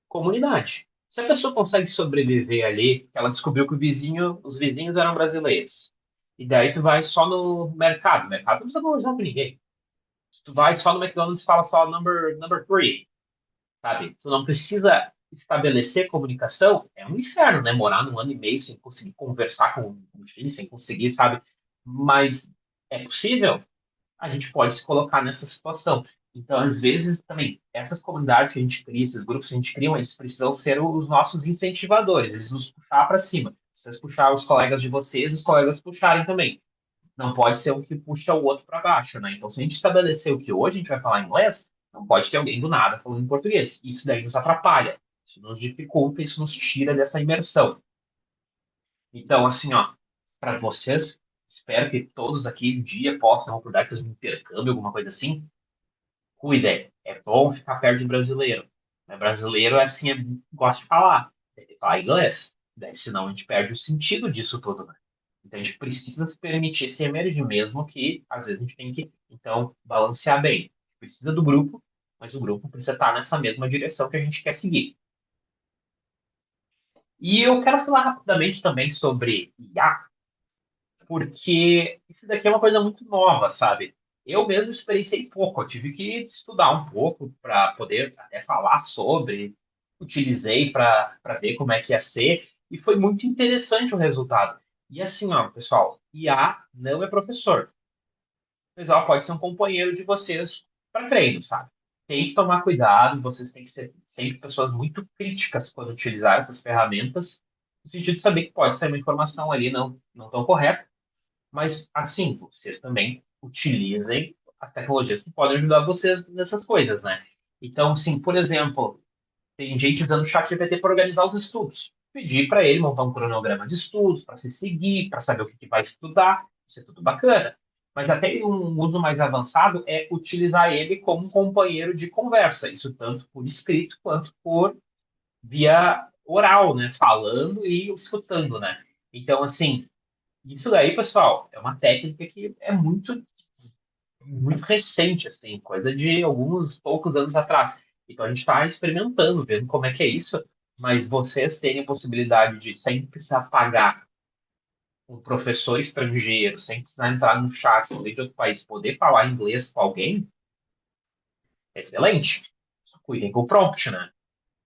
Comunidade. Se a pessoa consegue sobreviver ali, ela descobriu que os vizinhos eram brasileiros. E daí tu vai só no mercado. O mercado não precisa conversar com ninguém. Tu vai só no McDonald's e fala só number three, sabe? Tu não precisa estabelecer comunicação. É um inferno, né? Morar 1 ano e meio sem conseguir conversar com um filho, sem conseguir, sabe? Mas é possível, a gente pode se colocar nessa situação. Então, às vezes, também, essas comunidades que a gente cria, esses grupos que a gente cria, eles precisam ser os nossos incentivadores, eles nos puxar para cima. Vocês puxar os colegas de vocês, os colegas puxarem também. Não pode ser um que puxa o outro para baixo, né? Então, se a gente estabelecer o que hoje a gente vai falar inglês, não pode ter alguém do nada falando em português. Isso daí nos atrapalha, isso nos dificulta, isso nos tira dessa imersão. Então, assim, ó, para vocês, espero que todos aqui um dia possam ter uma oportunidade de fazer um intercâmbio, alguma coisa assim. Cuidem, é bom ficar perto de brasileiro. Né? Brasileiro, assim, gosta de falar. Tem que falar inglês. Daí, senão a gente perde o sentido disso tudo, né? Então a gente precisa se permitir se emergir, mesmo que às vezes a gente tem que, então, balancear bem. A gente precisa do grupo, mas o grupo precisa estar nessa mesma direção que a gente quer seguir. E eu quero falar rapidamente também sobre IA, porque isso daqui é uma coisa muito nova, sabe? Eu mesmo experienciei pouco, eu tive que estudar um pouco para poder até falar sobre, utilizei para ver como é que ia ser, e foi muito interessante o resultado. E assim, ó, pessoal, IA não é professor, mas ela pode ser um companheiro de vocês para treino, sabe? Tem que tomar cuidado, vocês têm que ser sempre pessoas muito críticas quando utilizar essas ferramentas, no sentido de saber que pode ser uma informação ali não tão correta, mas, assim, vocês também utilizem as tecnologias que podem ajudar vocês nessas coisas, né? Então, assim, por exemplo, tem gente usando o ChatGPT para organizar os estudos. Pedir para ele montar um cronograma de estudos, para se seguir, para saber o que, que vai estudar, isso é tudo bacana. Mas até um uso mais avançado é utilizar ele como um companheiro de conversa, isso tanto por escrito quanto por via oral, né? Falando e escutando, né? Então, assim, isso daí, pessoal, é uma técnica que é muito recente, assim, coisa de alguns poucos anos atrás. Então a gente está experimentando, vendo como é que é isso, mas vocês terem a possibilidade de, sem precisar pagar um professor estrangeiro, sem precisar entrar no chat alguém de outro país, poder falar inglês com alguém, é excelente. Só cuidem com o prompt, né?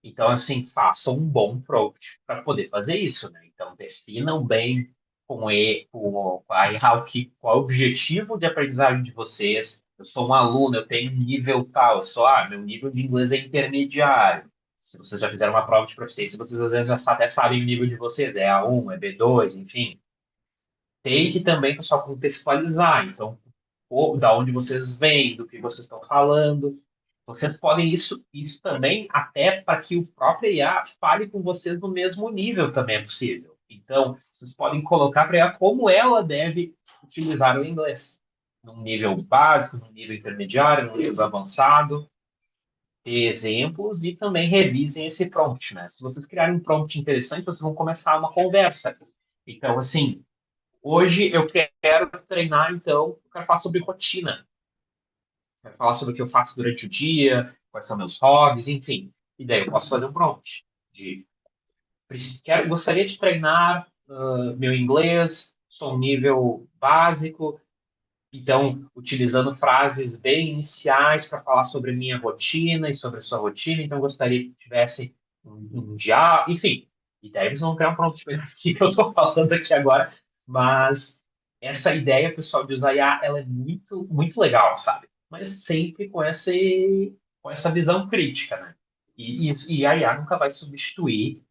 Então, assim, façam um bom prompt para poder fazer isso, né? Então, definam bem com a hierarquia, qual é o objetivo de aprendizagem de vocês. Eu sou um aluno, eu tenho um nível tal, meu nível de inglês é intermediário. Se vocês já fizeram uma prova de proficiência, vocês às vezes já até sabem o nível de vocês, é A1, é B2, enfim. Tem que também, pessoal, contextualizar. Então, da onde vocês vêm, do que vocês estão falando. Vocês podem isso também até para que o próprio IA fale com vocês no mesmo nível também é possível. Então, vocês podem colocar para a IA como ela deve utilizar o inglês. Num nível básico, num nível intermediário, num nível avançado. Ter exemplos e também revisem esse prompt, né? Se vocês criarem um prompt interessante, vocês vão começar uma conversa. Então, assim, hoje eu quero treinar, então, eu quero falar sobre rotina. Quero falar sobre o que eu faço durante o dia, quais são meus hobbies, enfim. E daí eu posso fazer um prompt de Gostaria de treinar meu inglês, sou um nível básico, então, utilizando frases bem iniciais para falar sobre a minha rotina e sobre a sua rotina. Então, gostaria que tivesse um diálogo, enfim. E daí vocês vão criar um pronto de aqui que eu estou falando aqui agora. Mas essa ideia, pessoal, de usar IA, ela é muito, muito legal, sabe? Mas sempre com essa visão crítica, né? E a IA nunca vai substituir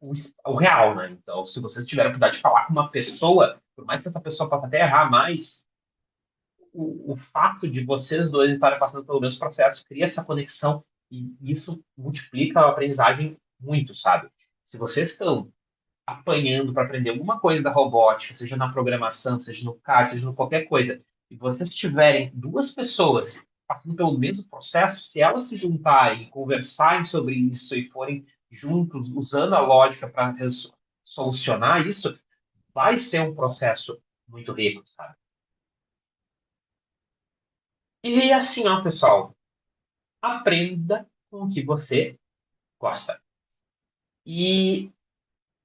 o, o real, né? Então, se vocês tiverem a oportunidade de falar com uma pessoa, por mais que essa pessoa possa até errar mais, o fato de vocês dois estarem passando pelo mesmo processo cria essa conexão e isso multiplica a aprendizagem muito, sabe? Se vocês estão apanhando para aprender alguma coisa da robótica, seja na programação, seja no CAD, seja no qualquer coisa, e vocês tiverem duas pessoas passando pelo mesmo processo, se elas se juntarem, conversarem sobre isso e forem juntos usando a lógica para solucionar isso, vai ser um processo muito rico, sabe? E assim, ó, pessoal, aprenda com o que você gosta. E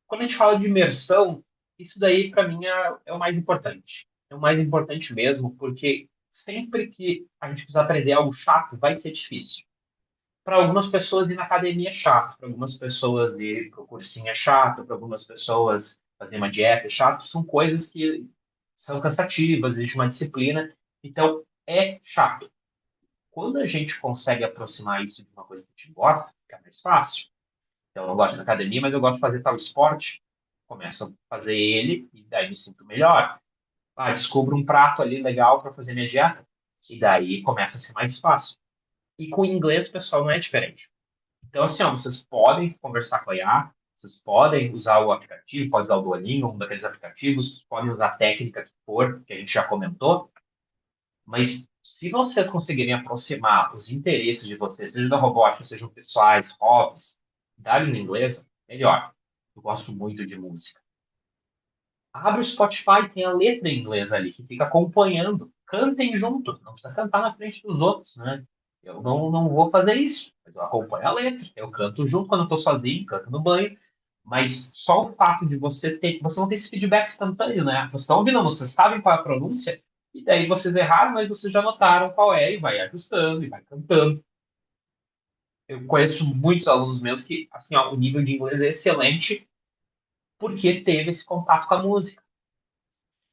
quando a gente fala de imersão, isso daí para mim é o mais importante. É o mais importante mesmo, porque sempre que a gente precisa aprender algo chato, vai ser difícil. Para algumas pessoas ir na academia é chato, para algumas pessoas ir para o cursinho é chato, para algumas pessoas fazer uma dieta é chato, são coisas que são cansativas, existe uma disciplina, então é chato. Quando a gente consegue aproximar isso de uma coisa que a gente gosta, fica mais fácil. Então, eu não gosto de academia, mas eu gosto de fazer tal esporte. Começo a fazer ele e daí me sinto melhor. Ah, descubro um prato ali legal para fazer minha dieta e daí começa a ser mais fácil. E com o inglês, pessoal, não é diferente. Então, assim, ó, vocês podem conversar com a IA, vocês podem usar o aplicativo, pode usar o Duolingo, um daqueles aplicativos, podem usar a técnica que for, que a gente já comentou, mas se vocês conseguirem aproximar os interesses de vocês, seja da robótica, sejam pessoais, hobbies, da língua inglesa, melhor. Eu gosto muito de música. Abre o Spotify, tem a letra em inglês ali, que fica acompanhando. Cantem junto, não precisa cantar na frente dos outros, né? Eu não vou fazer isso, mas eu acompanho a letra. Eu canto junto quando eu estou sozinho, canto no banho. Mas só o fato de você não ter esse feedback instantâneo, né? Vocês estão ouvindo, vocês sabem qual é a pronúncia, e daí vocês erraram, mas vocês já notaram qual é, e vai ajustando, e vai cantando. Eu conheço muitos alunos meus que, assim, ó, o nível de inglês é excelente porque teve esse contato com a música.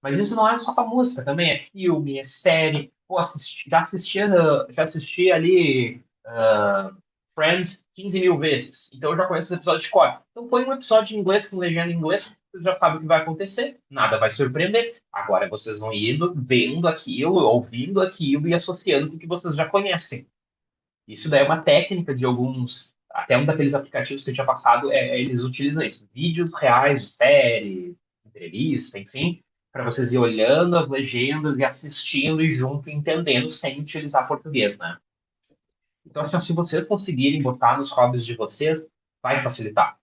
Mas isso não é só com a música, também é filme, é série. Pô, já assisti ali Friends 15 mil vezes. Então eu já conheço os episódios de cor. Então põe um episódio em inglês com legenda em inglês, vocês já sabem o que vai acontecer. Nada vai surpreender. Agora vocês vão indo, vendo aquilo, ouvindo aquilo e associando com o que vocês já conhecem. Isso daí é uma técnica de alguns, até um daqueles aplicativos que eu tinha passado, eles utilizam isso, vídeos reais de série, entrevista, enfim, para vocês ir olhando as legendas e assistindo e junto entendendo sem utilizar português, né? Então, assim, se vocês conseguirem botar nos hobbies de vocês, vai facilitar.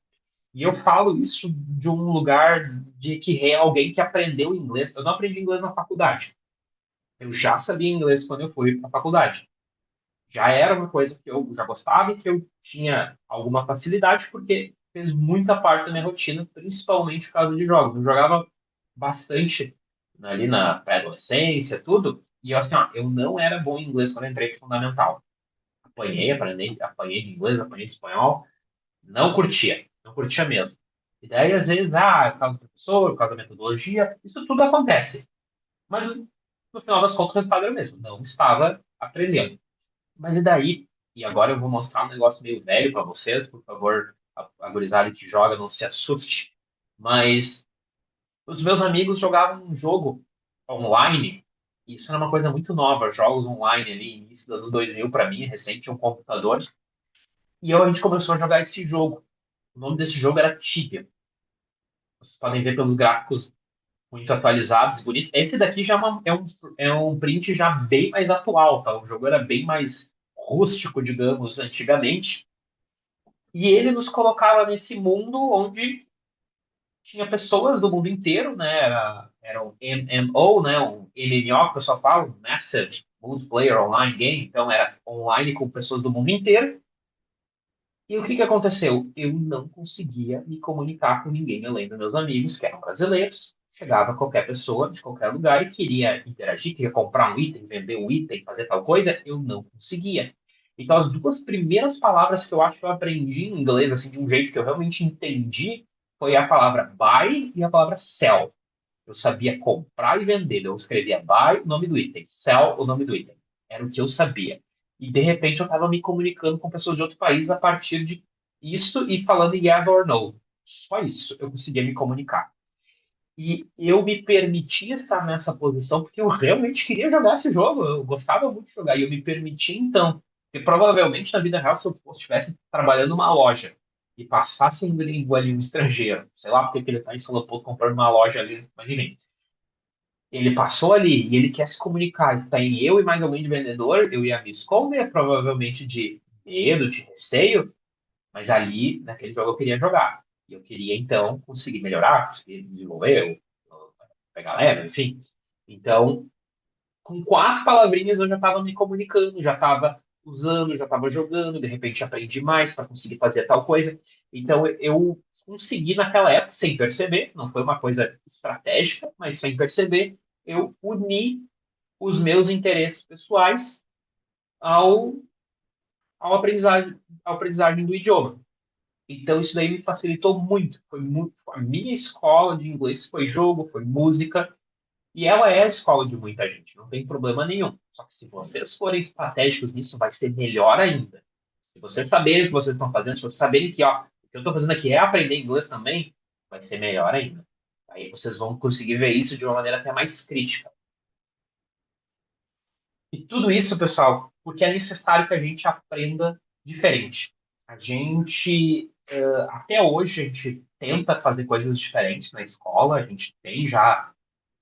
E eu falo isso de um lugar de que é alguém que aprendeu inglês. Eu não aprendi inglês na faculdade. Eu já sabia inglês quando eu fui para a faculdade. Já era uma coisa que eu já gostava e que eu tinha alguma facilidade, porque fez muita parte da minha rotina, principalmente por causa de jogos. Eu jogava bastante ali na pré-adolescência, tudo, e eu, assim, ó, eu não era bom em inglês quando eu entrei pro fundamental. Apanhei de inglês, apanhei de espanhol, não curtia mesmo. E daí, às vezes, por causa do professor, por causa da metodologia, isso tudo acontece. Mas, no final das contas, o resultado era o mesmo. Não estava aprendendo. Mas e daí? E agora eu vou mostrar um negócio meio velho para vocês, por favor, a gurizada que joga não se assuste. Mas os meus amigos jogavam um jogo online, e isso era uma coisa muito nova, jogos online ali, início dos anos 2000 para mim, recente, um computador. E a gente começou a jogar esse jogo. O nome desse jogo era Tibia. Vocês podem ver pelos gráficos muito atualizados e bonitos. Esse daqui já é um print já bem mais atual, tá? O jogo era bem mais rústico, digamos, antigamente. E ele nos colocava nesse mundo onde tinha pessoas do mundo inteiro, né? Era um MMO, né? Um MMO que o pessoal fala, um Massive Multiplayer Online Game. Então era online com pessoas do mundo inteiro. E o que que aconteceu? Eu não conseguia me comunicar com ninguém além dos meus amigos, que eram brasileiros. Chegava qualquer pessoa de qualquer lugar e queria interagir, queria comprar um item, vender um item, fazer tal coisa, eu não conseguia. Então, as duas primeiras palavras que eu acho que eu aprendi em inglês, assim, de um jeito que eu realmente entendi, foi a palavra buy e a palavra sell. Eu sabia comprar e vender. Eu escrevia buy, o nome do item, sell, o nome do item. Era o que eu sabia. E de repente eu estava me comunicando com pessoas de outro país a partir de isso e falando yes or no. Só isso eu conseguia me comunicar. E eu me permiti estar nessa posição porque eu realmente queria jogar esse jogo. Eu gostava muito de jogar. E eu me permiti então. Porque provavelmente na vida real, se eu estivesse trabalhando numa loja e passasse um gringo ali, um estrangeiro, sei lá porque que ele está em São Paulo comprando uma loja ali, mas enfim, ele passou ali e ele quer se comunicar, está em eu e mais alguém de vendedor, eu ia me esconder, provavelmente de medo, de receio, mas ali, naquele jogo, eu queria jogar. E eu queria, então, conseguir melhorar, conseguir desenvolver, pegar leve, enfim. Então, com quatro palavrinhas, eu já estava me comunicando, já estava usando, já estava jogando, de repente aprendi mais para conseguir fazer tal coisa. Então, eu consegui naquela época, sem perceber, não foi uma coisa estratégica, mas sem perceber, eu uni os meus interesses pessoais ao, ao aprendizagem do idioma. Então, isso daí me facilitou muito. Foi muito. A minha escola de inglês foi jogo, foi música, e ela é a escola de muita gente, não tem problema nenhum. Só que se vocês forem estratégicos nisso, vai ser melhor ainda. Se vocês saberem o que vocês estão fazendo, se vocês saberem que ó, o que eu estou fazendo aqui é aprender inglês também, vai ser melhor ainda. Aí vocês vão conseguir ver isso de uma maneira até mais crítica. E tudo isso, pessoal, porque é necessário que a gente aprenda diferente. A gente, até hoje, a gente tenta fazer coisas diferentes na escola. A gente tem já,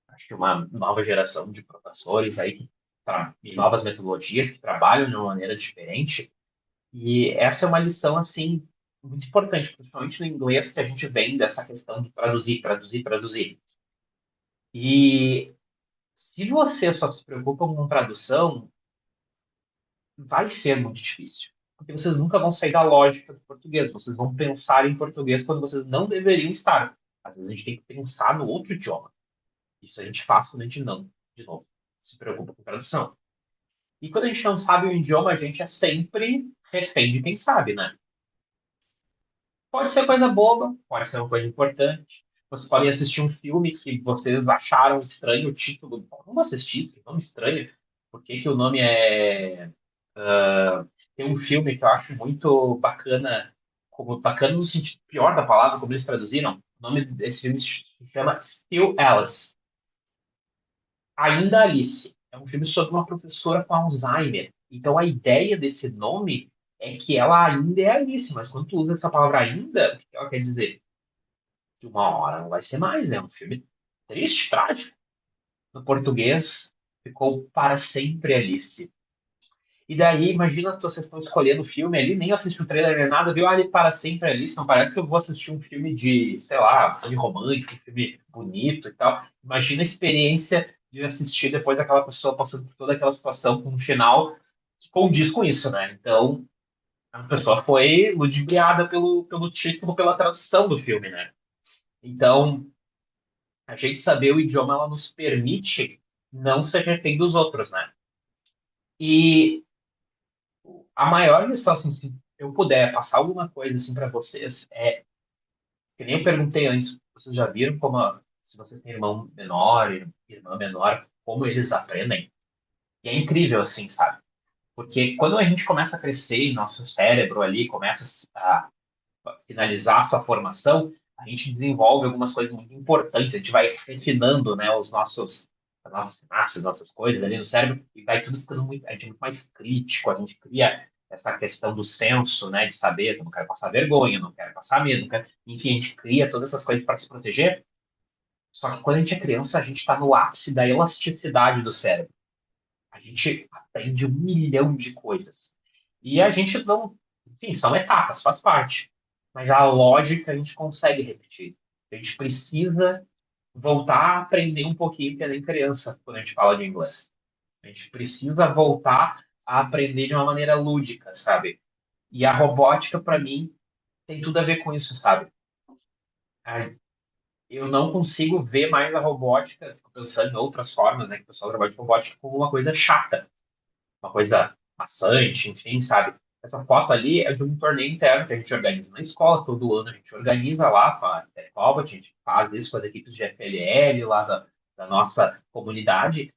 acho que uma nova geração de professores aí e novas metodologias que trabalham de uma maneira diferente. E essa é uma lição, assim, muito importante, principalmente no inglês, que a gente vem dessa questão de traduzir, traduzir, traduzir. E se você só se preocupa com tradução, vai ser muito difícil. Porque vocês nunca vão sair da lógica do português. Vocês vão pensar em português quando vocês não deveriam estar. Às vezes a gente tem que pensar no outro idioma. Isso a gente faz quando a gente não, de novo, se preocupa com tradução. E quando a gente não sabe o idioma, a gente é sempre refém de quem sabe, né? Pode ser coisa boba, pode ser uma coisa importante. Vocês podem assistir um filme que vocês acharam estranho o título. Vamos assistir, que nome estranho. Por que que o nome é tem um filme que eu acho muito bacana, como bacana no sentido pior da palavra, como eles traduziram. O nome desse filme se chama Still Alice. Ainda Alice. É um filme sobre uma professora com Alzheimer. Então a ideia desse nome é que ela ainda é Alice, mas quando tu usa essa palavra ainda, o que ela quer dizer? Que uma hora não vai ser mais. É um filme triste, trágico. No português, ficou para sempre Alice. E daí, imagina que vocês estão escolhendo o filme ali, nem assisti o trailer nem nada, viu ali para sempre ali, não parece que eu vou assistir um filme de, sei lá, um filme romântico, um filme bonito e tal. Imagina a experiência de assistir depois aquela pessoa passando por toda aquela situação com um final que condiz com isso, né? Então, a pessoa foi ludibriada pelo título, pela tradução do filme, né? Então, a gente saber o idioma, ela nos permite não ser refém dos outros, né? E a maior lição, assim, se eu puder passar alguma coisa assim para vocês, é que nem eu perguntei antes, vocês já viram como, se vocês têm irmão menor, irmã menor, como eles aprendem? E é incrível, assim, sabe? Porque quando a gente começa a crescer e nosso cérebro ali começa a finalizar a sua formação, a gente desenvolve algumas coisas muito importantes, a gente vai refinando, né, as nossas sinapses, as nossas coisas ali no cérebro, e vai tudo ficando muito, a gente é muito mais crítico, a gente cria essa questão do senso, né, de saber, eu não quero passar vergonha, não quero passar medo, não quero... enfim, a gente cria todas essas coisas para se proteger, só que quando a gente é criança, a gente está no ápice da elasticidade do cérebro. A gente aprende um milhão de coisas. E a gente não. Enfim, são etapas, faz parte. Mas a lógica a gente consegue repetir. A gente precisa voltar a aprender um pouquinho que é nem criança quando a gente fala de inglês. A gente precisa voltar a aprender de uma maneira lúdica, sabe? E a robótica, para mim, tem tudo a ver com isso, sabe? Ah, eu não consigo ver mais a robótica, fico pensando em outras formas, né, que o pessoal trabalha de robótica, como uma coisa chata, uma coisa maçante, enfim, sabe? Essa foto ali é de um torneio interno que a gente organiza na escola, todo ano a gente organiza lá com a Tecnova, a gente faz isso com as equipes de FLL lá da nossa comunidade,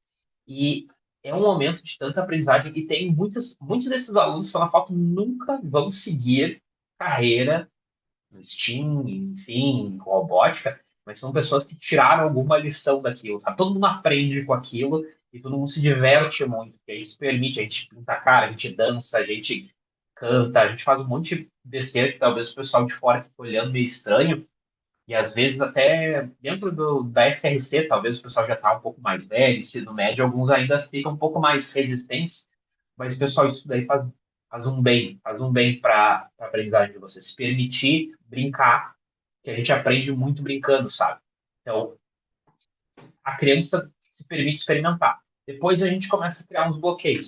e é um momento de tanta aprendizagem, e tem muitos desses alunos que estão na foto nunca vão seguir carreira no Steam, enfim, com robótica, mas são pessoas que tiraram alguma lição daquilo, sabe? Todo mundo aprende com aquilo e todo mundo se diverte muito, porque isso permite a gente pintar a cara, a gente dança, a gente canta, a gente faz um monte de besteira que talvez o pessoal de fora fique olhando meio estranho, e às vezes até dentro da FRC, talvez o pessoal já está um pouco mais velho, ensino médio, alguns ainda ficam um pouco mais resistentes, mas pessoal, isso daí faz um bem para a aprendizagem de você se permitir brincar, que a gente aprende muito brincando, sabe? Então, a criança se permite experimentar. Depois a gente começa a criar uns bloqueios.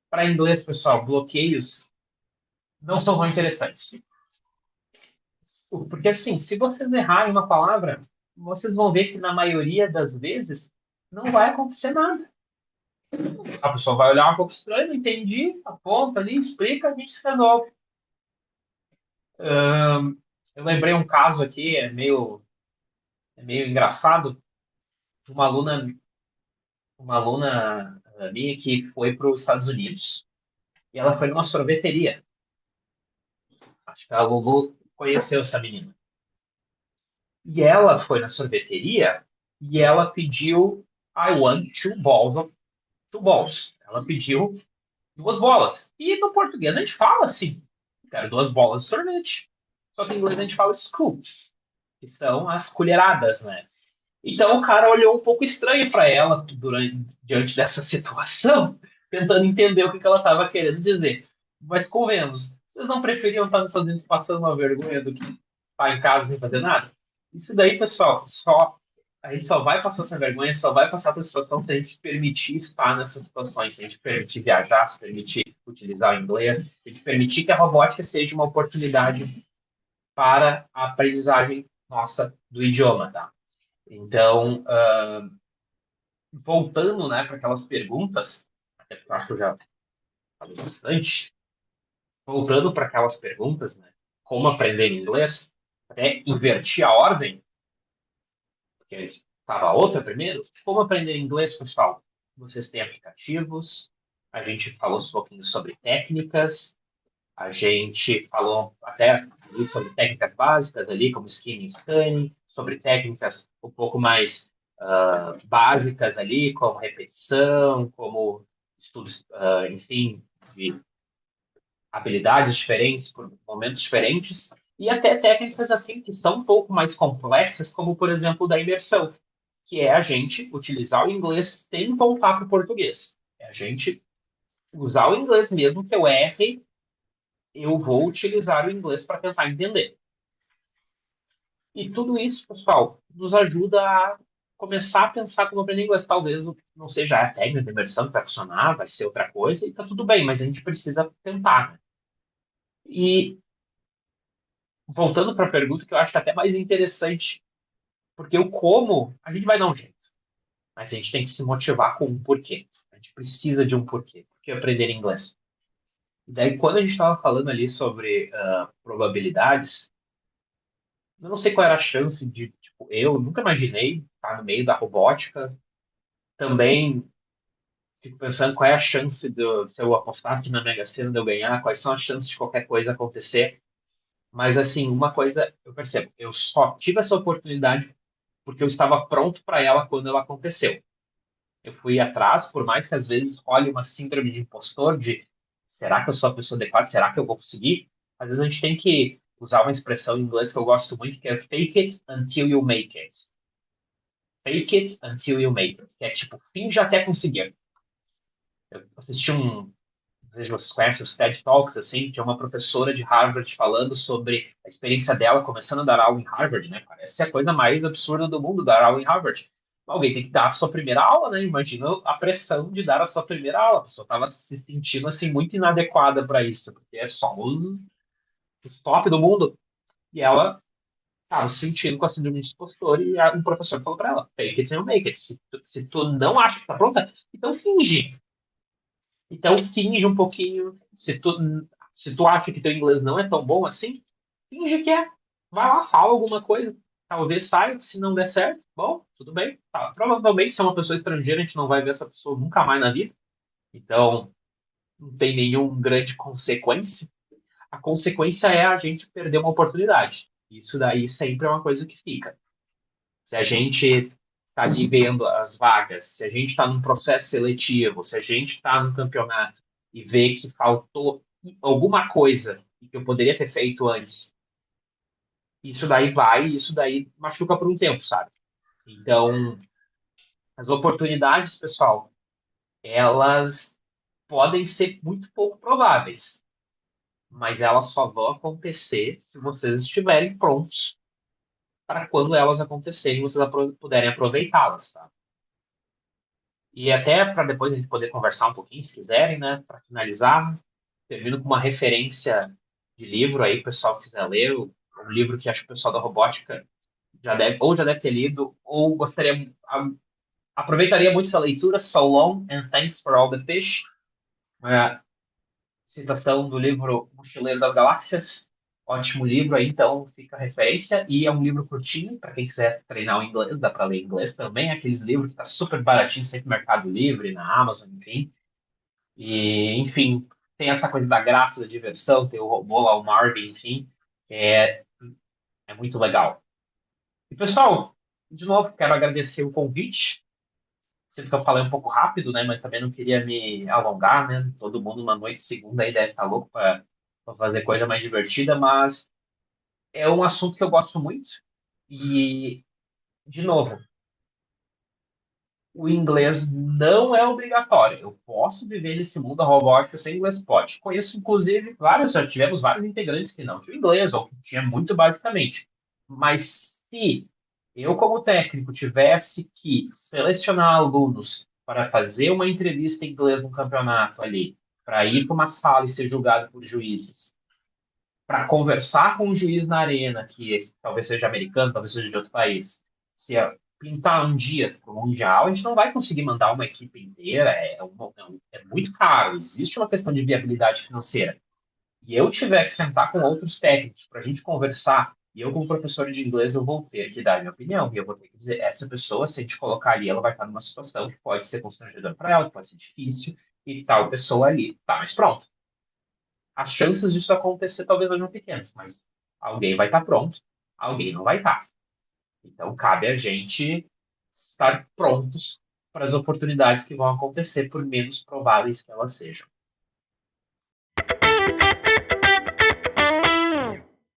Para inglês, pessoal, bloqueios não são tão interessantes. Porque, assim, se vocês errarem uma palavra, vocês vão ver que, na maioria das vezes, não vai acontecer nada. A pessoa vai olhar um pouco estranho, não entendi, aponta ali, explica, a gente se resolve. Eu lembrei um caso aqui, é meio engraçado. Uma aluna, uma aluna minha que foi para os Estados Unidos e ela foi numa sorveteria. Acho que a Lulu conheceu essa menina. E ela foi na sorveteria e ela pediu I want two balls. Ela pediu duas bolas. E no português a gente fala assim, quero duas bolas de sorvete. Só que em inglês a gente fala scoops, que são as colheradas, né? Então o cara olhou um pouco estranho para ela diante dessa situação, tentando entender o que ela estava querendo dizer. Mas convenhamos, vocês não preferiam estar nos Estados Unidos passando uma vergonha do que estar em casa sem fazer nada? Isso daí, pessoal, a gente só vai passar essa vergonha, só vai passar por situação se a gente se permitir estar nessas situações, se a gente permitir viajar, se permitir utilizar o inglês, se a gente permitir que a robótica seja uma oportunidade para a aprendizagem nossa do idioma, tá? Então, voltando, né, para aquelas perguntas, até porque eu acho que eu já falei bastante, voltando para aquelas perguntas, né, como aprender inglês, até invertir a ordem, porque estava outra primeiro, como aprender inglês, pessoal? Vocês têm aplicativos, a gente falou um pouquinho sobre técnicas, a gente falou até ali sobre técnicas básicas ali, como skimming e scanning, sobre técnicas um pouco mais básicas ali, como repetição, como estudos, enfim, de habilidades diferentes por momentos diferentes, e até técnicas assim que são um pouco mais complexas, como por exemplo da imersão, que é a gente utilizar o inglês sem voltar para o português. É a gente usar o inglês mesmo que eu erre, eu vou utilizar o inglês para tentar entender. E tudo isso, pessoal, nos ajuda a começar a pensar como aprender inglês. Talvez não seja a técnica de imersão que vai funcionar, vai ser outra coisa, e tá tudo bem, mas a gente precisa tentar, né? E voltando para a pergunta, que eu acho até mais interessante, porque o como, a gente vai dar um jeito, mas a gente tem que se motivar com um porquê. A gente precisa de um porquê. Por que aprender inglês? E daí, quando a gente estava falando ali sobre probabilidades, eu não sei qual era a chance de, tipo, eu nunca imaginei estar no meio da robótica. Também fico pensando qual é a chance se eu apostar aqui na Mega Sena de eu ganhar, quais são as chances de qualquer coisa acontecer. Mas, assim, uma coisa eu percebo, eu só tive essa oportunidade porque eu estava pronto para ela quando ela aconteceu. Eu fui atrás, por mais que às vezes olhe uma síndrome de impostor, de será que eu sou a pessoa adequada? Será que eu vou conseguir? Às vezes a gente tem que usar uma expressão em inglês que eu gosto muito, que é fake it until you make it. Fake it until you make it. Que é tipo, finge até conseguir. Eu assisti não sei se vocês conhecem os TED Talks, assim, que é uma professora de Harvard falando sobre a experiência dela começando a dar aula em Harvard, né? Parece ser a coisa mais absurda do mundo dar aula em Harvard. alguém tem que dar a sua primeira aula, né? Imagina a pressão de dar a sua primeira aula. A pessoa estava se sentindo assim muito inadequada para isso, porque é só os top do mundo. E ela estava se sentindo com a síndrome de impostor e um professor falou para ela: fake it till you make it. Se tu não acha que tá pronta, então finge. Então finge um pouquinho. Se tu acha que teu inglês não é tão bom assim, finge que é. Vai lá, fala alguma coisa. Talvez saia, se não der certo, bom, tudo bem. Tá. Provavelmente, se é uma pessoa estrangeira, a gente não vai ver essa pessoa nunca mais na vida. Então, não tem nenhum grande consequência. A consequência é a gente perder uma oportunidade. Isso daí sempre é uma coisa que fica. Se a gente está ali vendo as vagas, se a gente está num processo seletivo, se a gente está num campeonato e vê que faltou alguma coisa que eu poderia ter feito antes, isso daí machuca por um tempo, sabe? Então, as oportunidades, pessoal, elas podem ser muito pouco prováveis, mas elas só vão acontecer se vocês estiverem prontos para quando elas acontecerem, vocês puderem aproveitá-las, tá? E até para depois a gente poder conversar um pouquinho, se quiserem, né? Para finalizar, termino com uma referência de livro aí, o pessoal que quiser ler, um livro que acho que o pessoal da robótica já deve ter lido, ou aproveitaria muito essa leitura, So Long and Thanks for All the Fish, uma citação do livro Mochileiro das Galáxias. Ótimo livro aí, então fica a referência. E é um livro curtinho, para quem quiser treinar o inglês, dá para ler inglês também. Aqueles livros que tá super baratinho, sempre no Mercado Livre, na Amazon, enfim. E, enfim, tem essa coisa da graça, da diversão, tem o robô lá, o Marvin, enfim. É, é muito legal. E, pessoal, de novo, quero agradecer o convite. Sinto que eu falei um pouco rápido, né? Mas também não queria me alongar, né? Todo mundo uma noite segunda aí deve estar louco para fazer coisa mais divertida, mas é um assunto que eu gosto muito. E, de novo, o inglês não é obrigatório. Eu posso viver nesse mundo da robótica sem inglês? Pode. Conheço, inclusive, já tivemos vários integrantes que não tinham inglês, ou que tinha muito basicamente. Mas se eu, como técnico, tivesse que selecionar alunos para fazer uma entrevista em inglês no campeonato ali, para ir para uma sala e ser julgado por juízes, para conversar com o juiz na arena, que talvez seja americano, talvez seja de outro país, se pintar um dia para o Mundial, a gente não vai conseguir mandar uma equipe inteira, é muito caro, existe uma questão de viabilidade financeira. E eu tiver que sentar com outros técnicos para a gente conversar, e eu, como professor de inglês, eu vou ter que dar a minha opinião, e eu vou ter que dizer, essa pessoa, se a gente colocar ali, ela vai estar numa situação que pode ser constrangedora para ela, que pode ser difícil, e tal pessoa ali. Tá, mas pronto. As chances disso acontecer talvez sejam pequenas, mas alguém vai estar pronto, alguém não vai estar. Então, cabe a gente estar prontos para as oportunidades que vão acontecer, por menos prováveis que elas sejam.